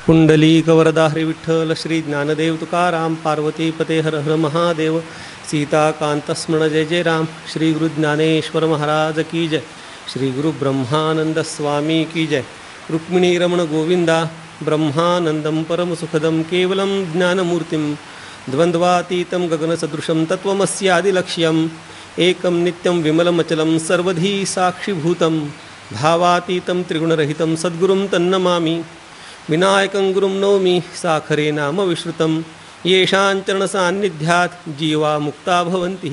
पुंडलीकवरदा हरी विठ्ठल श्री ज्ञानदेव तुकाराम पार्वती पते हर हर महादेव सीताकांतस्मरण जय जय राम श्री गुरु ज्ञानेश्वर महाराज की जय श्री गुरु ब्रह्मानंद स्वामी की जय रुक्मिणी रमण गोविंदा ब्रह्मानंदं परम सुखदं केवलं ज्ञानमूर्तिं द्वंद्वातीतं गगनसदृशं तत्त्वमस्यादिलक्ष्यम् एकं नित्यं विमलमचलं सर्वधी साक्षिभूतं भावातीतं त्रिगुणरहितं सद्गुरुं तन्नमामि विनायकं गुरुं नौमि साखरे नाम विश्रुतं येषां चरणसान्निध्यात् जीवा मुक्ता भवन्ति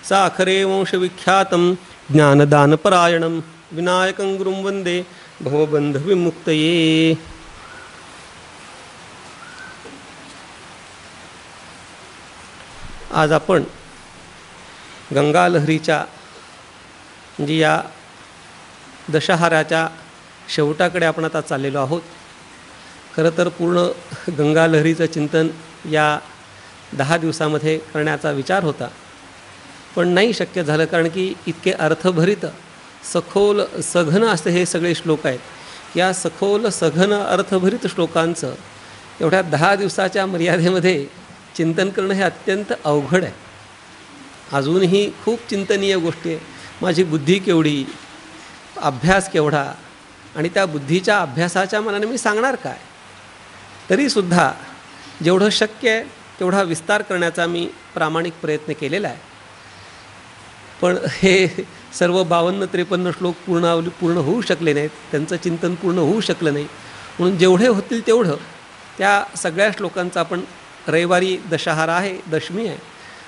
साखरे वंशविख्यातं ज्ञानदानपरायणं विनायकं गुरुं वन्दे भवबन्धविमुक्तये। आज आपण गंगा लहरीच्या म्हणजे या दशहऱ्याच्या शेवटाकडे आपण आता चाललेलो आहोत। खरं तर पूर्ण गंगा लहरीचं चिंतन या 10 दिवसामध्ये करण्याचा विचार होता, पण नाही शक्य झालं, कारण की इतके अर्थभरित सखोल सघन असे हे सगळे श्लोक आहेत। या सखोल सघन अर्थभरित श्लोकांचं एवढ्या 10 दिवसाच्या मर्यादेमध्ये चिंतन करणं हे अत्यंत अवघड आहे। अजूनही खूप चिंतनीय गोष्टी आहे। माझी बुद्धी केवढी, अभ्यास केवढा, आणि त्या बुद्धीच्या अभ्यासाच्या मनाने मी सांगणार काय। तरीसुद्धा जेवढं शक्य आहे तेवढा विस्तार करण्याचा मी प्रामाणिक प्रयत्न केलेला आहे, पण हे सर्व 52-53 श्लोक पूर्ण होऊ शकले नाहीत, त्यांचं चिंतन पूर्ण होऊ शकलं नाही। म्हणून जेवढे होतील तेवढं त्या सगळ्या श्लोकांचं आपण रविवारी दशहरा आहे, दशमी आहे,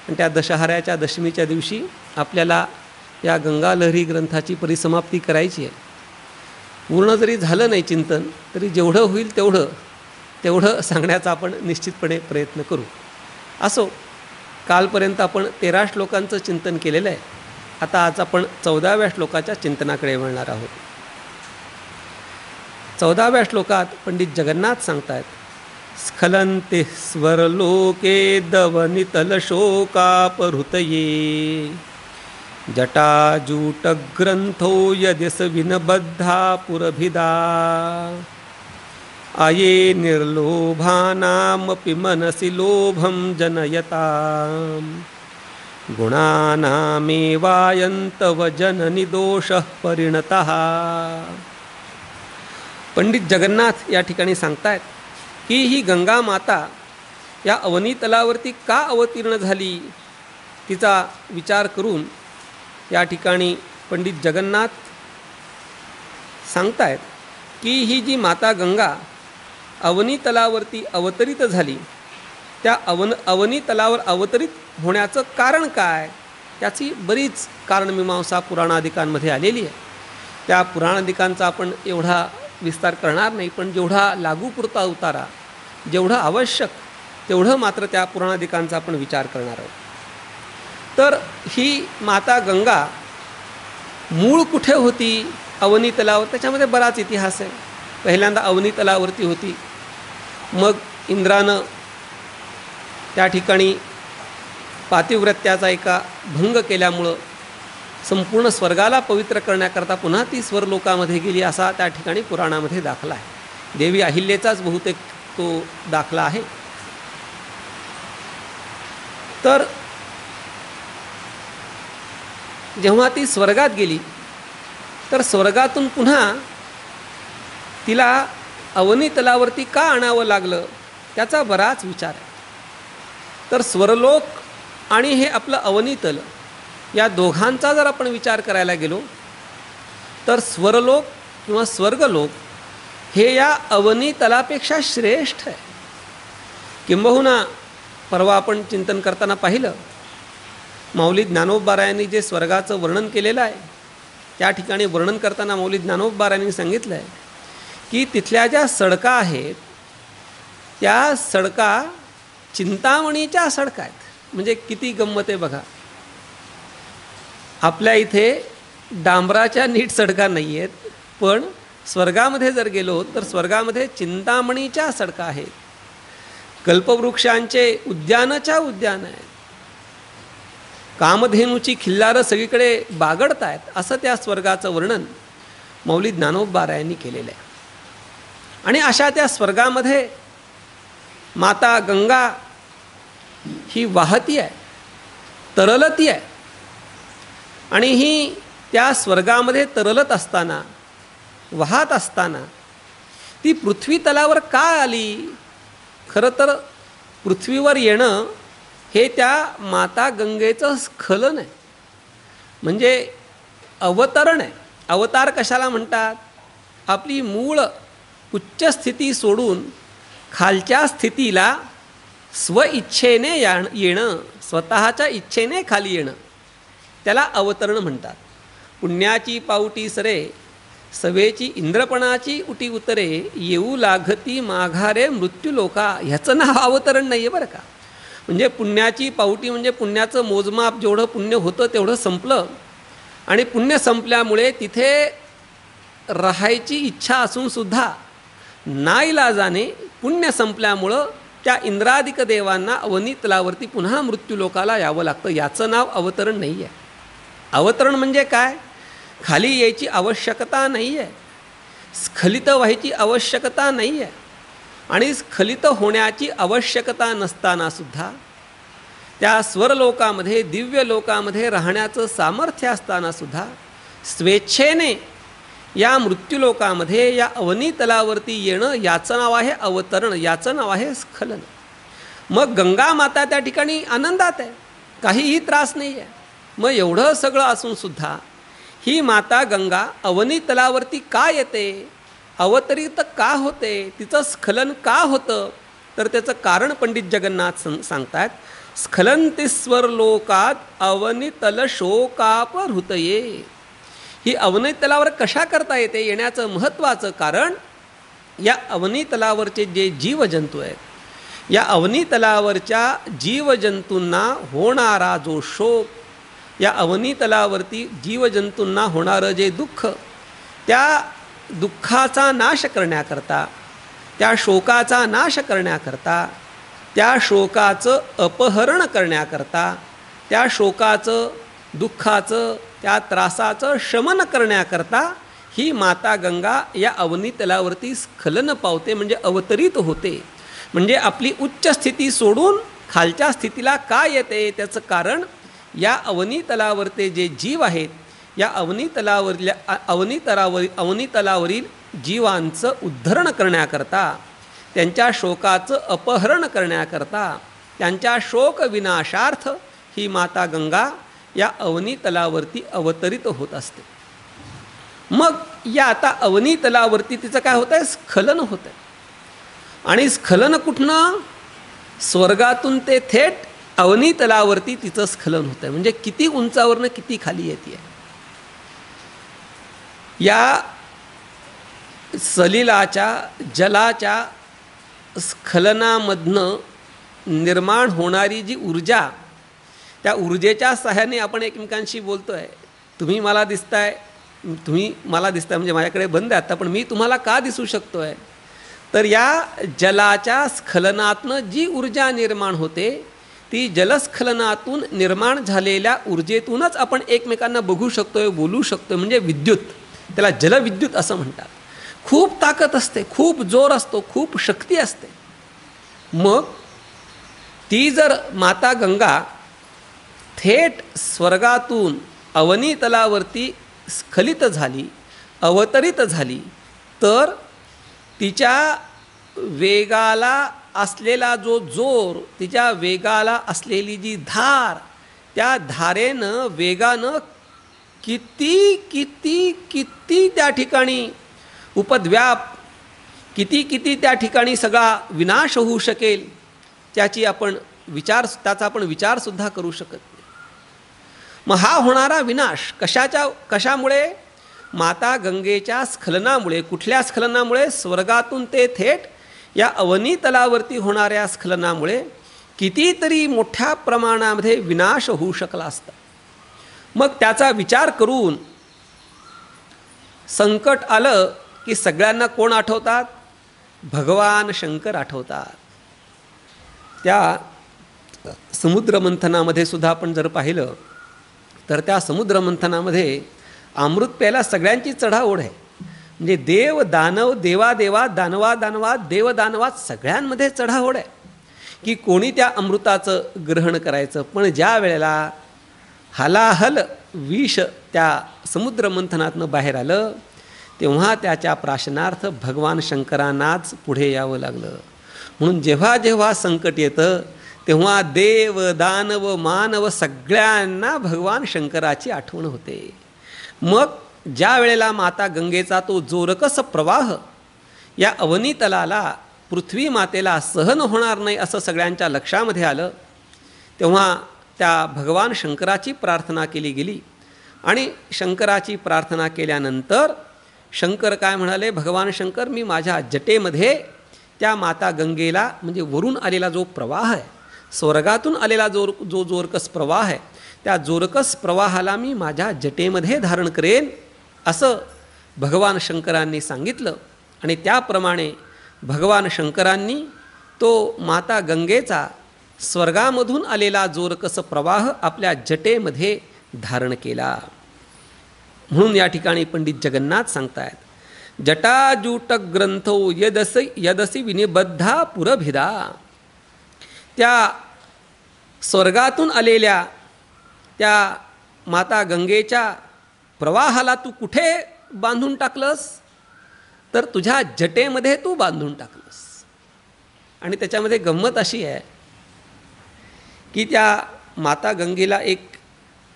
आणि त्या दशहऱ्याच्या दशमीच्या दिवशी आपल्याला या गंगा लहरी ग्रंथाची परिसमाप्ती करायची आहे। पूर्ण जरी झालं नाही चिंतन, तरी जेवढं होईल तेवढं सांगण्याचा आपण निश्चितपणे प्रयत्न करू। असो, कालपर्यंत आपण 13 श्लोकांचं चिंतन केलेलं आहे। आता आज आपण 14व्या श्लोकाच्या चिंतनाकडे वळणार आहोत। 14व्या श्लोकात पंडित जगन्नाथ सांगतात, स्खलन्ते स्वरलोके दवनितलशोकापहृतये जटाजूटग्रंथो यदिस विनबद्धा पुरभिदा आये निर्लोभानामपि मनसि लोभं जनयतां गुणानामेवायन्तव जननि दोषः परिणतः। पंडित जगन्नाथ या ठिकाणी सांगतायत की ही गंगा माता या अवनी तलावरती का अवतीर्ण झाली, तिचा विचार करून या ठिकाणी पंडित जगन्नाथ सांगतायत की ही जी माता गंगा अवनी तलावरती अवतरित झाली, त्या अवनी तलावर अवतरित होण्याचं कारण काय, त्याची बरीच कारणमीमांसा पुराणादिकांमध्ये आलेली आहे। त्या पुराणादिकांचा आपण एवढा विस्तार करणार नाही, पण जेवढा लागूपुरता उतारा, जेवढं आवश्यक तेवढं मात्र त्या पुराणादिकांचा आपण विचार करणार आहोत। तर ही माता गंगा मूळ कुठे होती, अवनी तलावर, त्याच्यामध्ये बराच इतिहास आहे। पहिल्यांदा अवनी तलावरती होती, मग इंद्रानं त्या ठिकाणी पातिव्रत्याचा एका भंग केल्यामुळं संपूर्ण स्वर्गाला पवित्र करण्याकरता पुन्हा ती स्वर्लोकामध्ये गेली, असा त्या ठिकाणी पुराणामध्ये दाखला आहे। देवी अहिल्याचाच बहुतेक तो दाखला आहे। तर जेव्हा ती स्वर्गात गेली, तर स्वर्गातून पुन्हा तिला अवनी तलावरती का आणावं लागलं, त्याचा बराच विचार आहे। तर स्वर्लोक आणि हे आपलं अवनी तल, या दोघांचा जर आपण विचार करायला गेलो, तर स्वर्लोक किंवा स्वर्गलोक हे या अवनी तलापेक्षा श्रेष्ठ आहे। किंबहुना परवा आपण चिंतन करताना पाहिलं, माऊली ज्ञानोबारायांनी जे स्वर्गाचं वर्णन केलेलं आहे, त्या ठिकाणी वर्णन करताना माऊली ज्ञानोबारायांनी सांगितलं आहे की तिथल्या ज्या सडका आहेत त्या सडका चिंतामणीच्या सडका आहेत। म्हणजे किती गंमत आहे बघा, आपल्या इथे डांबराच्या नीट सडका नाही आहेत, पण स्वर्गामध्ये जर गेलो तर स्वर्गामध्ये चिंतामणीच्या सडका आहेत। कल्पवृक्षांचे उद्यानच्या उद्यान आहेत, कामधेनूची खिल्लारं सगळीकडे बागडत आहेत, असं त्या स्वर्गाचं वर्णन मौली ज्ञानोबारायांनी केलेलं आहे. आणि अशा त्या स्वर्गामध्ये माता गंगा ही वाहती आहे, तरलती आहे. आणि ही त्या स्वर्गामध्ये तरलत असताना, वाहत असताना ती पृथ्वी तलावर का आली? खरं तर पृथ्वीवर येणं हे त्या माता गंगेचं स्खलन आहे, म्हणजे अवतरण आहे. अवतार कशाला म्हणतात? आपली मूळ उच्च स्थिती सोडून खालच्या स्थितीला स्वइच्छेने येणं, स्वतःच्या इच्छेने खाली येणं, त्याला अवतरण म्हणतात. पुण्याची पावटी सरे, सवेची इंद्रपणाची उटी उतरे, येऊ लागती माघारे मृत्यू लोका. ह्याचं नाव अवतरण नाही आहे बरं का. म्हणजे पुण्याची पावटी म्हणजे पुण्याचं मोजमाप, जेवढं पुण्य होतं तेवढं संपलं. आणि पुण्य संपल्यामुळे तिथे राहायची इच्छा असूनसुद्धा नाईलाजाने पुण्य संपल्यामुळं त्या इंद्रादिक देवांना अवनीतलावरती पुन्हा मृत्यूलोकाला यावं लागतं. याचं नाव अवतरण नाही आहे. अवतरण म्हणजे काय? खाली यायची आवश्यकता नाही आहे, स्खलित व्हायची आवश्यकता नाही आहे. आणि स्खलित होण्याची आवश्यकता नसतानासुद्धा त्या स्वरलोकामध्ये, दिव्य लोकामध्ये राहण्याचं सामर्थ्य असतानासुद्धा स्वेच्छेने या मृत्यूलोकामध्ये, या अवनीतलावरती येणं, याचं नाव आहे अवतरण, याचं नाव आहे स्खलन. मग गंगा माता त्या ठिकाणी आनंदात आहे, काहीही त्रास नाही आहे. मग एवढं सगळं असूनसुद्धा ही माता गंगा अवनीतलावरती का येते, अवतरित का होते, तिचं स्खलन का होतं? तर त्याचं कारण पंडित जगन्नाथ सांगतात. स्खलंतीस्वर लोकात अवनीतल शोकापहृतये. ही अवनीतलावर कशा करता येते? येण्याचं महत्त्वाचं कारण या अवनीतलावरचे जे जीवजंतू आहेत, या अवनीतलावरच्या जीवजंतूंना होणारा जो शोक, या अवनीतलावरती जीवजंतूंना होणारं जे दुःख, त्या दुःखाचा नाश करण्याकरता, त्या शोकाचा नाश करण्याकरता, त्या शोकाचं अपहरण करण्याकरता, त्या शोकाचं, दुःखाचं, त्या त्रासाचं शमन करण्याकरता ही माता गंगा या अवनीतलावरती स्खलन पावते, म्हणजे अवतरित होते. म्हणजे आपली उच्च स्थिती सोडून खालच्या स्थितीला का येते? त्याचं कारण या अवनीतलावरते जे जीव आहेत, या अवनीतलावरील जीवांचं उद्धरण करण्याकरता, त्यांच्या शोकाचं अपहरण करण्याकरता, त्यांच्या शोक विनाशार्थ ही माता गंगा या अवनीतलावरती अवतरित होत असते. मग या आता अवनीतलावरती तिचं काय होतं आहे? स्खलन होतं आहे. आणि स्खलन कुठनं? स्वर्गातून ते थेट अवनीतलावरती तिचं स्खलन होतं आहे. म्हणजे किती उंचावरनं किती खाली येते आहे. या सलिलाच्या जलाच्या स्खलनामधनं निर्माण होणारी जी ऊर्जा, त्या ऊर्जेच्या सहाय्याने आपण एकमेकांशी बोलतो आहे. तुम्ही मला दिसताय, तुम्ही मला दिसताय, म्हणजे माझ्याकडे बंद आहे आता, पण मी तुम्हाला का दिसू शकतो आहे? तर या जलाच्या स्खलनातनं जी ऊर्जा निर्माण होते, ती जलस्खलनातून निर्माण झालेल्या ऊर्जेतूनच आपण एकमेकांना बघू शकतोय, बोलू शकतोय. म्हणजे विद्युत, त्याला जलविद्युत असं म्हणतात. खूप ताकद असते, खूप जोर असतो, खूप शक्ती असते. मग ती जर माता गंगा थेट स्वर्गातून अवनीतलावरती स्खलित झाली, अवतरित झाली, तर तिच्या वेगाला असलेला जो जोर, तिच्या वेगाला असलेली जी धार, त्या धारेनं, वेगानं किती किती किती त्या ठिकाणी उपद्व्याप, किती किती त्या ठिकाणी सगळा विनाश होऊ शकेल, त्याचा आपण विचारसुद्धा करू शकत नाही. मग हा होणारा विनाश कशामुळे? माता गंगेच्या स्खलनामुळे. कुठल्या स्खलनामुळे? स्वर्गातून ते थेट या अवनीतलावरती होणाऱ्या स्खलनामुळे कितीतरी मोठ्या प्रमाणामध्ये विनाश होऊ शकला असता. मग त्याचा विचार करून संकट आलं की सगळ्यांना कोण आठवतात? भगवान शंकर आठवतात. त्या समुद्रमंथनामध्ये सुद्धा आपण जर पाहिलं तर त्या समुद्रमंथनामध्ये अमृत प्यायला सगळ्यांची चढाओढ आहे. म्हणजे देव दानव, देवादेवात, दानवा दानवात, देवदानवात सगळ्यांमध्ये चढाओढ आहे की कोणी त्या अमृताचं ग्रहण करायचं. पण ज्या वेळेला हलाहल विष त्या समुद्रमंथनातनं बाहेर आलं तेव्हा त्याच्या प्राशनार्थ भगवान शंकरांनाच पुढे यावं लागलं. म्हणून जेव्हा जेव्हा संकट येतं तेव्हा देव दानव मानव सगळ्यांना भगवान शंकराची आठवण होते. मग ज्या वेळेला माता गंगेचा तो जोरकस प्रवाह या अवनीतलाला पृथ्वी मातेला सहन होणार नाही असं सगळ्यांच्या लक्षामध्ये आलं तेव्हा त्या भगवान शंकराची प्रार्थना केली गेली. आणि शंकराची प्रार्थना केल्यानंतर शंकर काय म्हणाले, भगवान शंकर मी माझ्या जटेमध्ये त्या माता गंगेला म्हणजे वरून आलेला जो प्रवाह आहे, स्वर्गातून आलेला जो जोरकस प्रवाह आहे, त्या जोरकस प्रवाहाला मी माझ्या जटेमध्ये धारण करेन असं भगवान शंकरांनी सांगितलं. आणि त्याप्रमाणे भगवान शंकरांनी तो माता गंगेचा स्वर्गामधून आलेला जोरकस प्रवाह आपल्या जटेमध्ये धारण केला. म्हणून या ठिकाणी पंडित जगन्नाथ सांगतायत, जटाजूट ग्रंथो यदसी विनिबद्धा पुरभिदा. त्या स्वर्गातून आलेल्या त्या माता गंगेच्या प्रवाहाला तू कुठे बांधून टाकलंस, तर तुझ्या जटेमध्ये तू बांधून टाकलंस. आणि त्याच्यामध्ये गंमत अशी आहे की त्या माता गंगेला एक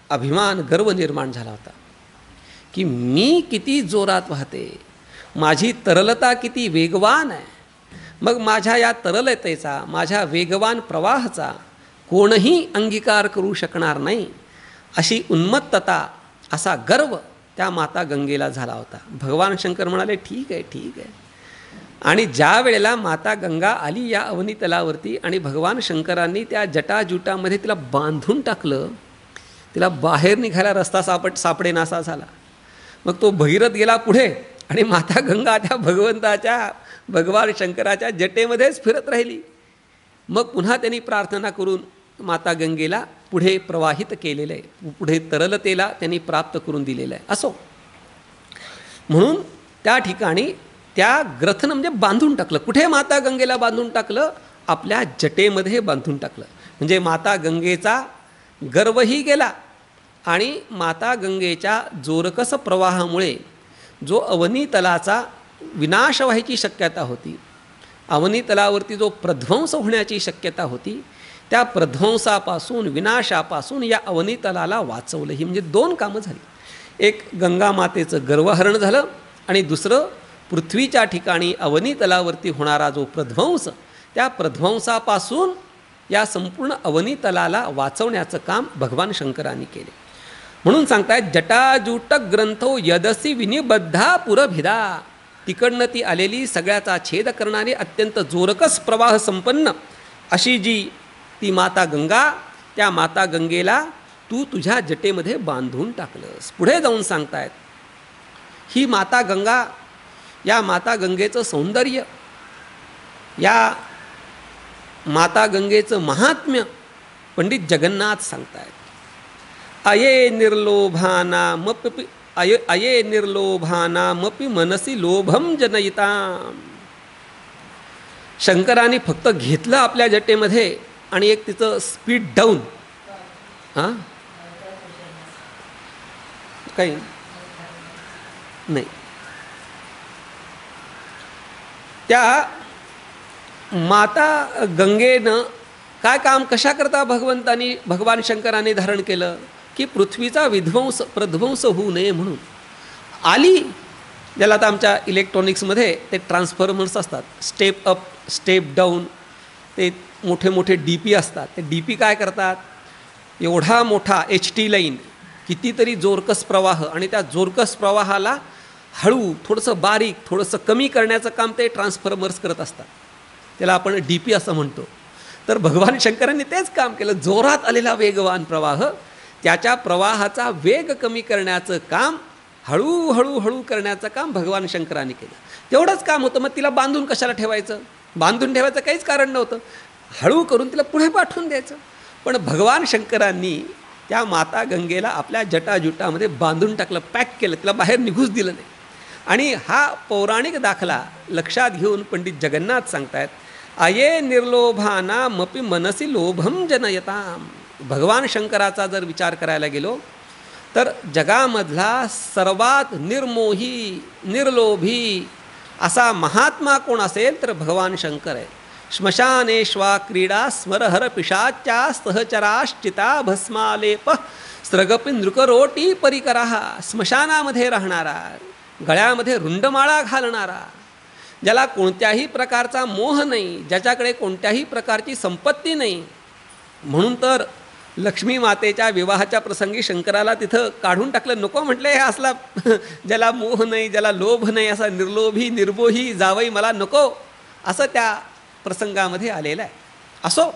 अभिमान गर्व निर्माण झाला होता की मी किती जोरात वाहते, माझी तरलता किती वेगवान आहे. मग माझ्या या तरलतेचा, माझ्या वेगवान प्रवाहाचा कोणीही अंगीकार करू शकणार नाही अशी उन्मत्तता, असा गर्व त्या माता गंगेला झाला होता. भगवान शंकर म्हणाले ठीक आहे ठीक आहे. आणि ज्या वेळेला माता गंगा आली या अवनीतलावरती आणि भगवान शंकरांनी त्या जटाजुटामध्ये तिला बांधून टाकलं, तिला बाहेर निघायला रस्ता सापडेनासा झाला. मग तो भगीरथ गेला पुढे आणि माता गंगा त्या भगवान शंकराच्या जटेमध्येच फिरत राहिली. मग पुन्हा त्यांनी प्रार्थना करून माता गंगेला पुढे प्रवाहित केलेलं आहे, पुढे तरलतेला त्यांनी प्राप्त करून दिलेलं आहे. असो, म्हणून त्या ठिकाणी त्या ग्रथनं म्हणजे बांधून टाकलं. कुठे माता गंगेला बांधून टाकलं, आपल्या जटेमध्ये बांधून टाकलं. म्हणजे माता गंगेचा गर्वही गेला आणि माता गंगेच्या जोरकस प्रवाहामुळे जो अवनीतलाचा विनाश व्हायची शक्यता होती, अवनीतलावरती जो प्रध्वंस होण्याची शक्यता होती, त्या प्रध्वंसापासून, विनाशापासून या अवनीतलाला वाचवलं. ही म्हणजे दोन कामं झाली. एक गंगा मातेचं गर्वहरण झालं आणि दुसरं पृथ्वीच्या ठिकाणी अवनीतलावरती होणारा जो प्रध्वंस, त्या प्रध्वंसापासून या संपूर्ण अवनीतलाला वाचवण्याचं काम भगवान शंकरांनी केले. म्हणून सांगतायत जटाजूट ग्रंथो यदसी विनिबद्धा पुरभिदा. तिकडनं ती आलेली सगळ्याचा छेद करणारी अत्यंत जोरकस प्रवाह संपन्न अशी जी ती माता गंगा, त्या माता गंगेला तू तुझ्या जटेमध्ये बांधून टाकलंस. पुढे जाऊन सांगतायत ही माता गंगा, या माता गंगेचं सौंदर्य, या माता गंगेचं महात्म्य पंडित जगन्नाथ सांगतायत. अये निर्लोभानामपि मनसी लोभम जनयिता. शंकराने फक्त घेतलं आपल्या जटेमध्ये आणि एक तिचं स्पीड डाऊन, काही नाही. त्या माता गंगेनं काय काम कशाकरता भगवान शंकराने धारण केलं की पृथ्वीचा प्रध्वंस होऊ नये म्हणून. आली, ज्याला आता आमच्या इलेक्ट्रॉनिक्समध्ये ते ट्रान्सफॉर्मर्स असतात, स्टेप अप स्टेप डाऊन, ते मोठे मोठे DP असतात. ते DP काय करतात, एवढा मोठा HT लाईन, कितीतरी जोरकस प्रवाह, आणि त्या जोरकस प्रवाहाला हळू, थोडंसं बारीक, थोडंसं कमी करण्याचं काम ते ट्रान्सफॉर्मर्स करत असतात. त्याला आपण DP असं म्हणतो. तर भगवान शंकरांनी तेच काम केलं. जोरात आलेला वेगवान प्रवाह, त्याच्या प्रवाहाचा वेग कमी करण्याचं काम, हळूहळू करण्याचं काम भगवान शंकरांनी केलं. तेवढंच काम होतं. मग तिला बांधून कशाला ठेवायचं? बांधून ठेवायचं काहीच कारण नव्हतं. हळू करून तिला पुढे पाठवून द्यायचं. पण भगवान शंकरांनी त्या माता गंगेला आपल्या जटाजुटामध्ये बांधून टाकलं, पॅक केलं, तिला बाहेर निघूच दिलं नाही. आणि हा पौराणिक दाखला लक्षात घेऊन पंडित जगन्नाथ सांगतायत, आये निर्लोभानामपि मनसी लोभम जनयताम. भगवान शंकराचा जर विचार करायला गेलो तर जगामधला सर्वात निर्मोही निर्लोभी असा महात्मा कोण असेल तर भगवान शंकर आहे. श्मशानेश्वा क्रीडा स्मरहर पिशाच्या सहचराश्चिता भस्मालेप स्रगपी नृकरोटी परिकराहा. स्मशानामध्ये राहणारा, गळ्यामध्ये रुंडमाळा घालणारा, ज्याला कोणत्याही प्रकारचा मोह नाही, ज्याच्याकडे कोणत्याही प्रकारची संपत्ती नाही. म्हणून तर लक्ष्मी मातेच्या विवाहाच्या प्रसंगी शंकराला तिथं काढून टाकलं. नको म्हटले, हे असला ज्याला मोह नाही, ज्याला लोभ नाही, असा निर्लोभी निर्मोही जावई मला नको, असं त्या प्रसंगामध्ये आलेलं आहे. असो,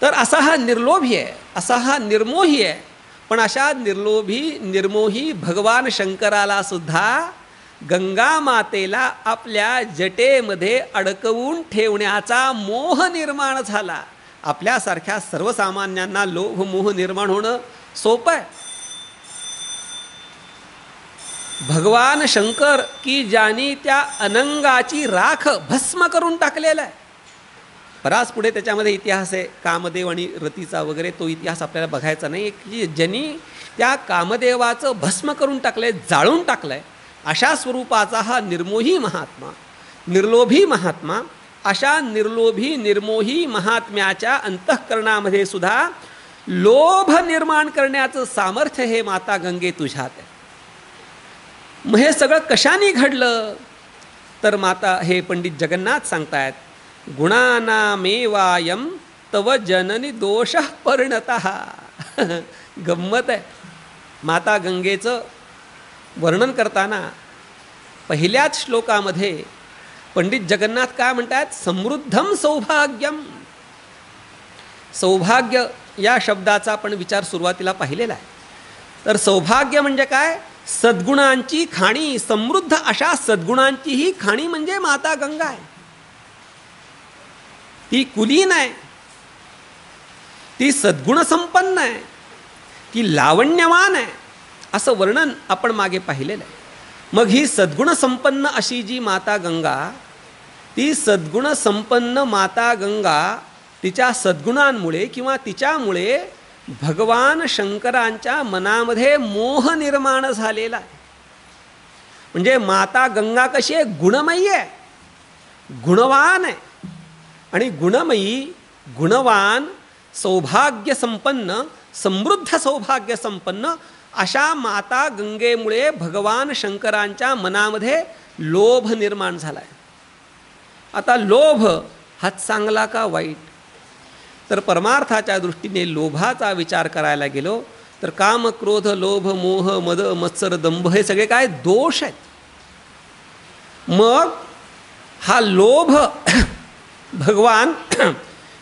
तर असा हा निर्लोभी आहे, असा हा निर्मोही आहे. पण अशा निर्लोभी निर्मोही भगवान शंकराला सुद्धा गंगा मातेला आपल्या जटेमध्ये अडकवून ठेवण्याचा मोह निर्माण झाला. आपल्यासारख्या सर्वसामान्यांना लोभ मोह निर्माण होणं सोपं आहे. भगवान शंकर की ज्यांनी त्या अनंगाची राख भस्म करून टाकलेला आहे. बराच पुढे त्याच्यामध्ये इतिहास आहे, कामदेव आणि रतीचा वगैरे, तो इतिहास आपल्याला बघायचा नाही. की ज्यांनी त्या कामदेवाचं भस्म करून टाकलंय, जाळून टाकलंय, अशा स्वरूपाचा हा निर्मोही महात्मा, निर्लोभी महात्मा. अशा निर्लोभी निर्मोही महात्म्याच्या अंतःकरणामध्ये सुद्धा लोभ निर्माण करण्याचं सामर्थ्य हे माता गंगे तुझ्यात आहे. मग हे सगळं कशाने घडलं तर माता हे पंडित जगन्नाथ सांगतायत, गुणानामेवायम तव जननी दोषः परिणतः. गंमत आहे. माता गंगेचं वर्णन करताना पहिल्याच श्लोकामध्ये पंडित जगन्नाथ काय म्हणतात, समृद्धम सौभाग्यम. सौभाग्य या शब्दाचा आपण विचार सुरुवातीला पाहिलेला आहे. तर सौभाग्य म्हणजे काय, सद्गुणांची खाणी, समृद्ध अशा सद्गुणांची ही खाणी म्हणजे माता गंगा आहे. ती कुलीन आहे, ती सद्गुण संपन्न आहे, ती लावण्यवान आहे, असं वर्णन आपण मागे पाहिलेलं आहे. मग ही सद्गुण संपन्न अशी जी माता गंगा, ती सद्गुण संपन्न माता गंगा तिच्या सद्गुणांमुळे किंवा तिच्यामुळे भगवान शंकरांच्या मनामध्ये मोह निर्माण झालेला आहे. म्हणजे माता गंगा कशी आहे, गुणमयी आहे, गुणवान आहे. आणि गुणमयी, गुणवान, सौभाग्य संपन्न, समृद्ध सौभाग्य संपन्न अशा माता गंगेमुळे भगवान शंकरांच्या मनामध्ये लोभ निर्माण झाला आहे. आता लोभ हा चांगला का वाईट, तर परमार्थाच्या दृष्टीने लोभाचा विचार करायला गेलो तर काम क्रोध लोभ मोह मद मत्सर दंभ हे सगळे काय दोष आहेत. मग हा लोभ भगवान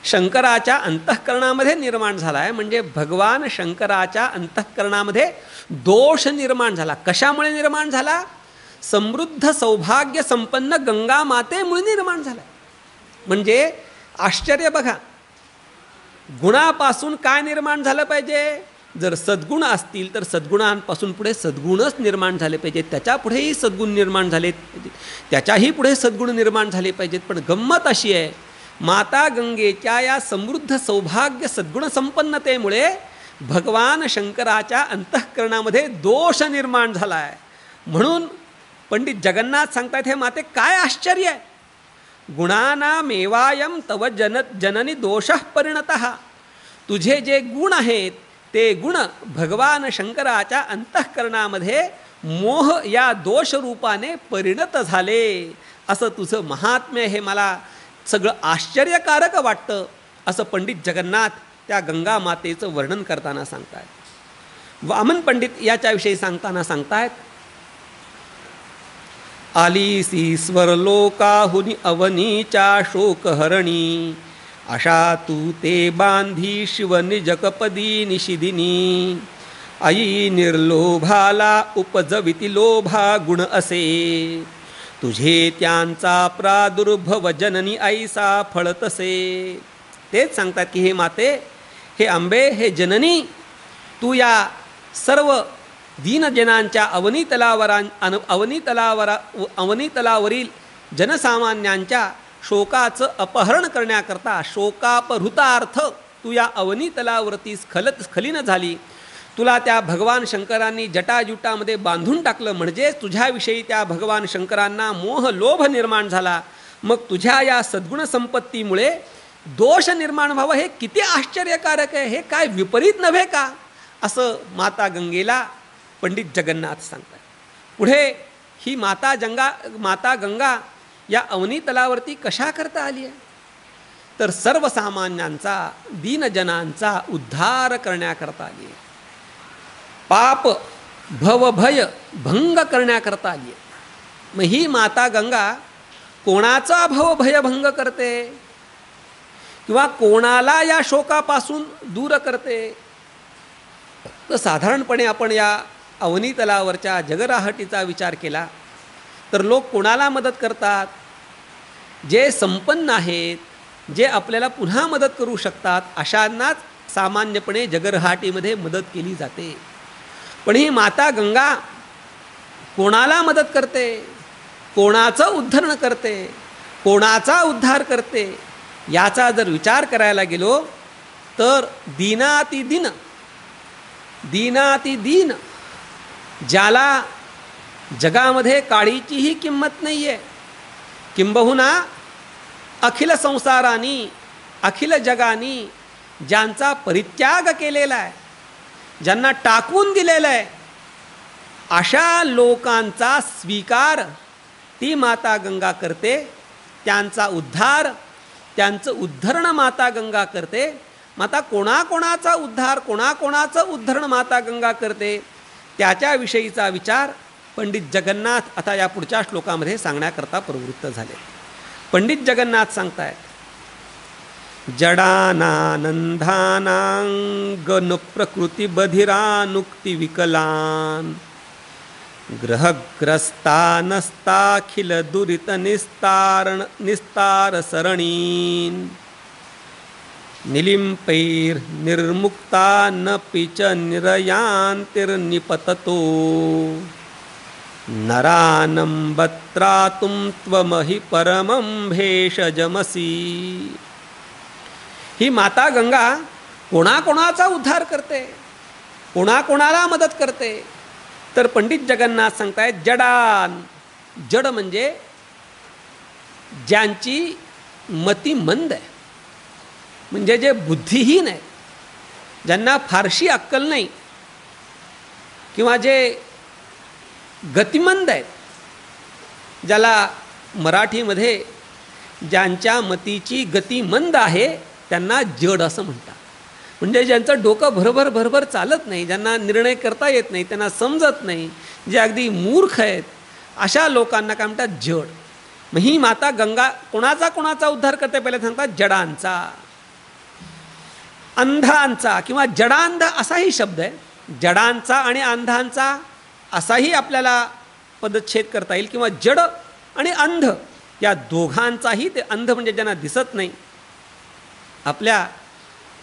शंकराच्या अंतःकरणामध्ये निर्माण झाला आहे. म्हणजे भगवान शंकराच्या अंतःकरणामध्ये दोष निर्माण झाला. कशामुळे निर्माण झाला, समृद्ध सौभाग्य संपन्न गंगा मातेमुळे निर्माण झाला. म्हणजे आश्चर्य बघा, गुणापासून काय निर्माण झालं पाहिजे, जर सद्गुण असतील तर सद्गुणांपासून पुढे सद्गुणच निर्माण झाले पाहिजेत, त्याच्या पुढेही सद्गुण निर्माण झाले पाहिजेत, त्याच्याही पुढे सद्गुण निर्माण झाले पाहिजेत. पण गंमत अशी आहे, माता गंगेच्या या समृद्ध सौभाग्य सद्गुण संपन्नतेमुळे भगवान शंकराच्या अंतःकरणामध्ये दोष निर्माण झाला आहे. म्हणून पंडित जगन्नाथ सांगतात, हे माते काय आश्चर्य आहे, गुणानामेवायम तव जननी दोषः परिणतः. तुझे जे गुण आहेत ते गुण भगवान शंकराच्या अंतःकरणामध्ये मोह या दोषरूपाने परिणत झाले. असं तुझं महात्म्य हे मला सगळं आश्चर्यकारक वाटतं, असं पंडित जगन्नाथ त्या गंगा मातेचं वर्णन करताना सांगतायत. वामन पंडित याच्याविषयी सांगताना सांगतायत, आलीसी स्वरलोकाहुनी अवनीच्या शोकहरणी, अशा तू ते बांधी शिवनि जगपदी निशिदिनी. आई निर्लोभाला उपजविती लोभा गुण असे, तुझे त्यांचा प्रादुर्भव जननी ऐसा फळतसे. तेच सांगतात की हे माते, हे अंबे, हे जननी, तू या सर्व दीनजनांच्या अवनीतलावरील जनसामान्यांच्या शोकाचं अपहरण करण्याकरता, शोकापहृतार्थ तू या अवनीतलावरती स्खलिन झाली. तुला त्या भगवान शंकरांनी जटाजुटामध्ये बांधून टाकलं, म्हणजे तुझ्याविषयी त्या भगवान शंकरांना मोह लोभ निर्माण झाला. मग तुझ्या या सद्गुण संपत्तीमुळे दोष निर्माण व्हावं, हे किती आश्चर्यकारक आहे, हे काय विपरीत नव्हे का, असं माता गंगेला पंडित जगन्नाथ सांगतात. पुढे ही माता गंगा या अवनीतलावरती कशा करता आली आहे, तर सर्वसामान्यांचा, दीनजनांचा उद्धार करण्याकरता आली आहे. पाप भवभय भंग करण्याकरता आली आहे. मग ही माता गंगा कोणाचा भवभय भंग करते किंवा कोणाला या शोकापासून दूर करते, तर साधारणपणे आपण या अवनीतलावरच्या जगराहटीचा विचार केला तर लोक कोणाला मदत करतात, जे संपन्न आहेत, जे आपल्याला पुन्हा मदत करू शकतात, अशांनाच सामान्यपणे जगरहाटीमध्ये मदत केली जाते. पण ही माता गंगा कोणाला मदत करते, कोणाचं उद्धरण करते, कोणाचा उद्धार करते, याचा जर विचार करायला गेलो तर दीनातिदीन, ज्याला जगामध्ये काळीचीही किंमत नाही आहे, किंबहुना अखिल संसारानी, अखिल जगानी ज्यांचा परित्याग केलेला आहे, ज्यांना टाकून दिलेलं आहे, अशा लोकांचा स्वीकार ती माता गंगा करते. त्यांचा उद्धार, त्यांचं उद्धरण माता गंगा करते. माता कोणाकोणाचा उद्धार, कोणाकोणाचं उद्धरण माता गंगा करते, त्याच्याविषयीचा विचार पंडित जगन्नाथ आता या पुढच्या श्लोकामध्ये सांगण्याकरता प्रवृत्त झाले. पंडित जगन्नाथ सांगतायत, जडानानंदानांगन प्रकृती बधिरानुक्ती विकलान ग्रहग्रस्तानस्ताखिल दुरित निस्तार सरणीन निलिंपैर निर्मुक्ता न पिच निरयांतिर्निपततो नरानंबत्रातुम त्वमहि परमं भेषजमसी. ही माता गंगा कोणाकोणाचा उद्धार करते, कोणाकोणाला मदत करते, तर पंडित जगन्नाथ सांगतायत जडान. जड म्हणजे ज्यांची मती मंद आहे, म्हणजे जे बुद्धिहीन आहे, ज्यांना फारशी अक्कल नाही, किंवा जे गतिमंद आहेत, ज्याला मराठीमध्ये ज्यांच्या मतीची गती मंद आहे त्यांना जड असं म्हणतात. म्हणजे ज्यांचं डोकं भरभर चालत नाही, ज्यांना निर्णय करता येत नाही, त्यांना समजत नाही, जे अगदी मूर्ख आहेत, अशा लोकांना काय म्हणतात, जड. मग ही माता गंगा कोणाचा उद्धार करते, पहिले सांगतात जडांचा, अंधांचा, किंवा जडांध असाही शब्द आहे. जडांचा आणि अंधांचा असाही आपल्याला पदच्छेद करता येईल, किंवा जड आणि अंध या दोघांचाही. ते अंध म्हणजे ज्यांना दिसत नाही. आपल्या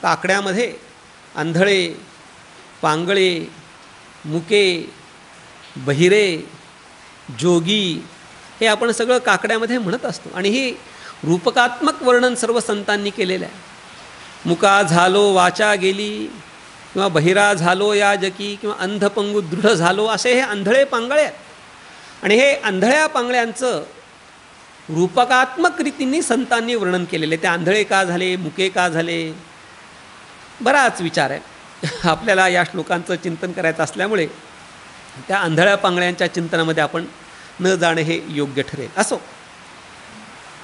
काकड्यामध्ये आंधळे, पांगळे, मुके, बहिरे, जोगी हे आपण सगळं काकड्यामध्ये म्हणत असतो. आणि ही रूपकात्मक वर्णन सर्व संतांनी केलेलं आहे. मुका झालो वाचा गेली, किंवा बहिरा झालो याजकी, किंवा अंधपंगू दृढ झालो, असे हे आंधळे पांगळे आहेत. आणि हे आंधळ्या पांगळ्यांचं रूपकात्मक रीतींनी संतांनी वर्णन केलेले. ते आंधळे का झाले, मुके का झाले, बराच विचार आहे. आपल्याला या श्लोकांचं चिंतन करायचं असल्यामुळे त्या आंधळ्या पांगळ्यांच्या चिंतनामध्ये आपण न जाणे हे योग्य ठरेल. असो,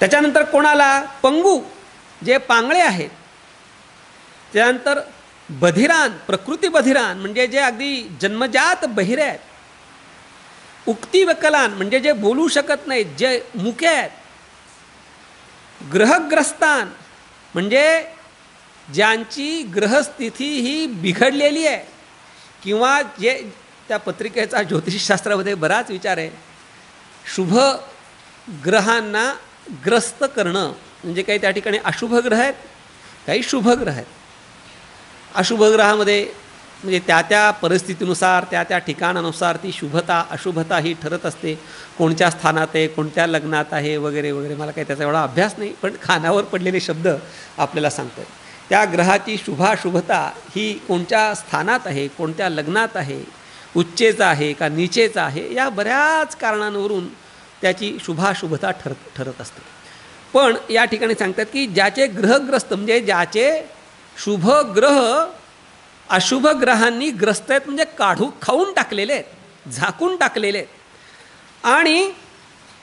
त्याच्यानंतर कोणाला पंगू, जे पांगळे आहेत, त्यानंतर बधिरान, प्रकृती बधिरान म्हणजे जे अगदी जन्मजात बहिरे आहेत, उक्ती विकलान म्हणजे जे बोलू शकत नाहीत, जे मुके आहेत, ग्रहग्रस्तान म्हणजे ज्यांची ग्रहस्थिती ही बिघडलेली आहे, किंवा जे त्या पत्रिकेचा ज्योतिषशास्त्रामध्ये बराच विचार आहे, शुभ ग्रहांना ग्रस्त करणं, म्हणजे काही त्या ठिकाणी अशुभ ग्रह आहेत, काही शुभ ग्रह आहेत. अशुभ ग्रहामध्ये म्हणजे त्या परिस्थितीनुसार त्या ठिकाणानुसार ती शुभता अशुभता ही ठरत असते. कोणत्या स्थानात आहे, कोणत्या लग्नात आहे वगैरे वगैरे. मला काही त्याचा एवढा अभ्यास नाही, पण कानावर पडलेले शब्द आपल्याला सांगतात. त्या ग्रहाची शुभाशुभता ही कोणत्या स्थानात आहे, कोणत्या लग्नात आहे, उच्चेचा आहे का नीचेचा आहे, या बऱ्याच कारणांवरून त्याची शुभाशुभता ठरत असते. पण या ठिकाणी सांगतात की ज्याचे ग्रहग्रस्त म्हणजे ज्याचे शुभ ग्रह अशुभ ग्रहांनी ग्रस्त आहेत, म्हणजे खाऊन टाकलेले आहेत, झाकून टाकलेले आहेत. आणि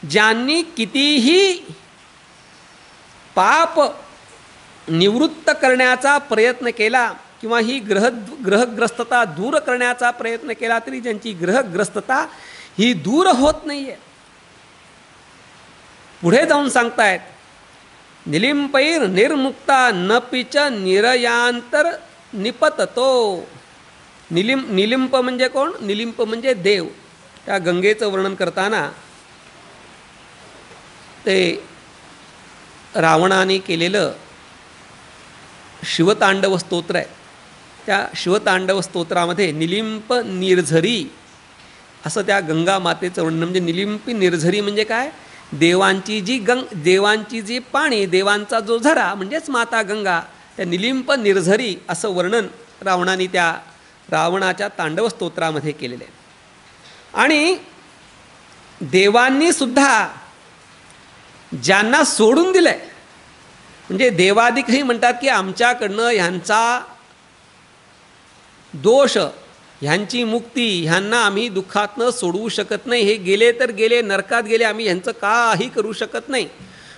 ज्यांनी कितीही पाप निवृत्त करण्याचा प्रयत्न केला किंवा ही ग्रहग्रस्तता दूर करण्याचा प्रयत्न केला तरी ज्यांची ग्रहग्रस्तता ही दूर होत नाही आहे. पुढे जाऊन सांगतायत निलिंपैर निर्मुक्ता न पिच निरयांतर निपततो. निलिंप म्हणजे कोण? निलिंप म्हणजे देव. त्या गंगेचं वर्णन करताना ते रावणाने केलेलं शिवतांडव स्तोत्र आहे. त्या शिवतांडव स्तोत्रामध्ये निलिंप निर्झरी असं त्या गंगा मातेचं वर्णन. म्हणजे निलिंपी निर्झरी म्हणजे काय? देवांची जी पाणी, देवांचा जो झरा म्हणजेच माता गंगा, त्या निलिंप निर्झरी असं वर्णन रावणाने त्या रावणाच्या तांडव स्तोत्रामध्ये केलेलं आहे. आणि देवांनी सुद्धा ज्यांना सोडून दिलं आहे, म्हणजे देवादिकही म्हणतात की आमच्याकडनं ह्यांचा दोष, ह्यांची मुक्ती, ह्यांना आम्ही दुःखातनं सोडवू शकत नाही, हे गेले तर गेले, नरकात गेले, आम्ही ह्यांचं काही करू शकत नाही.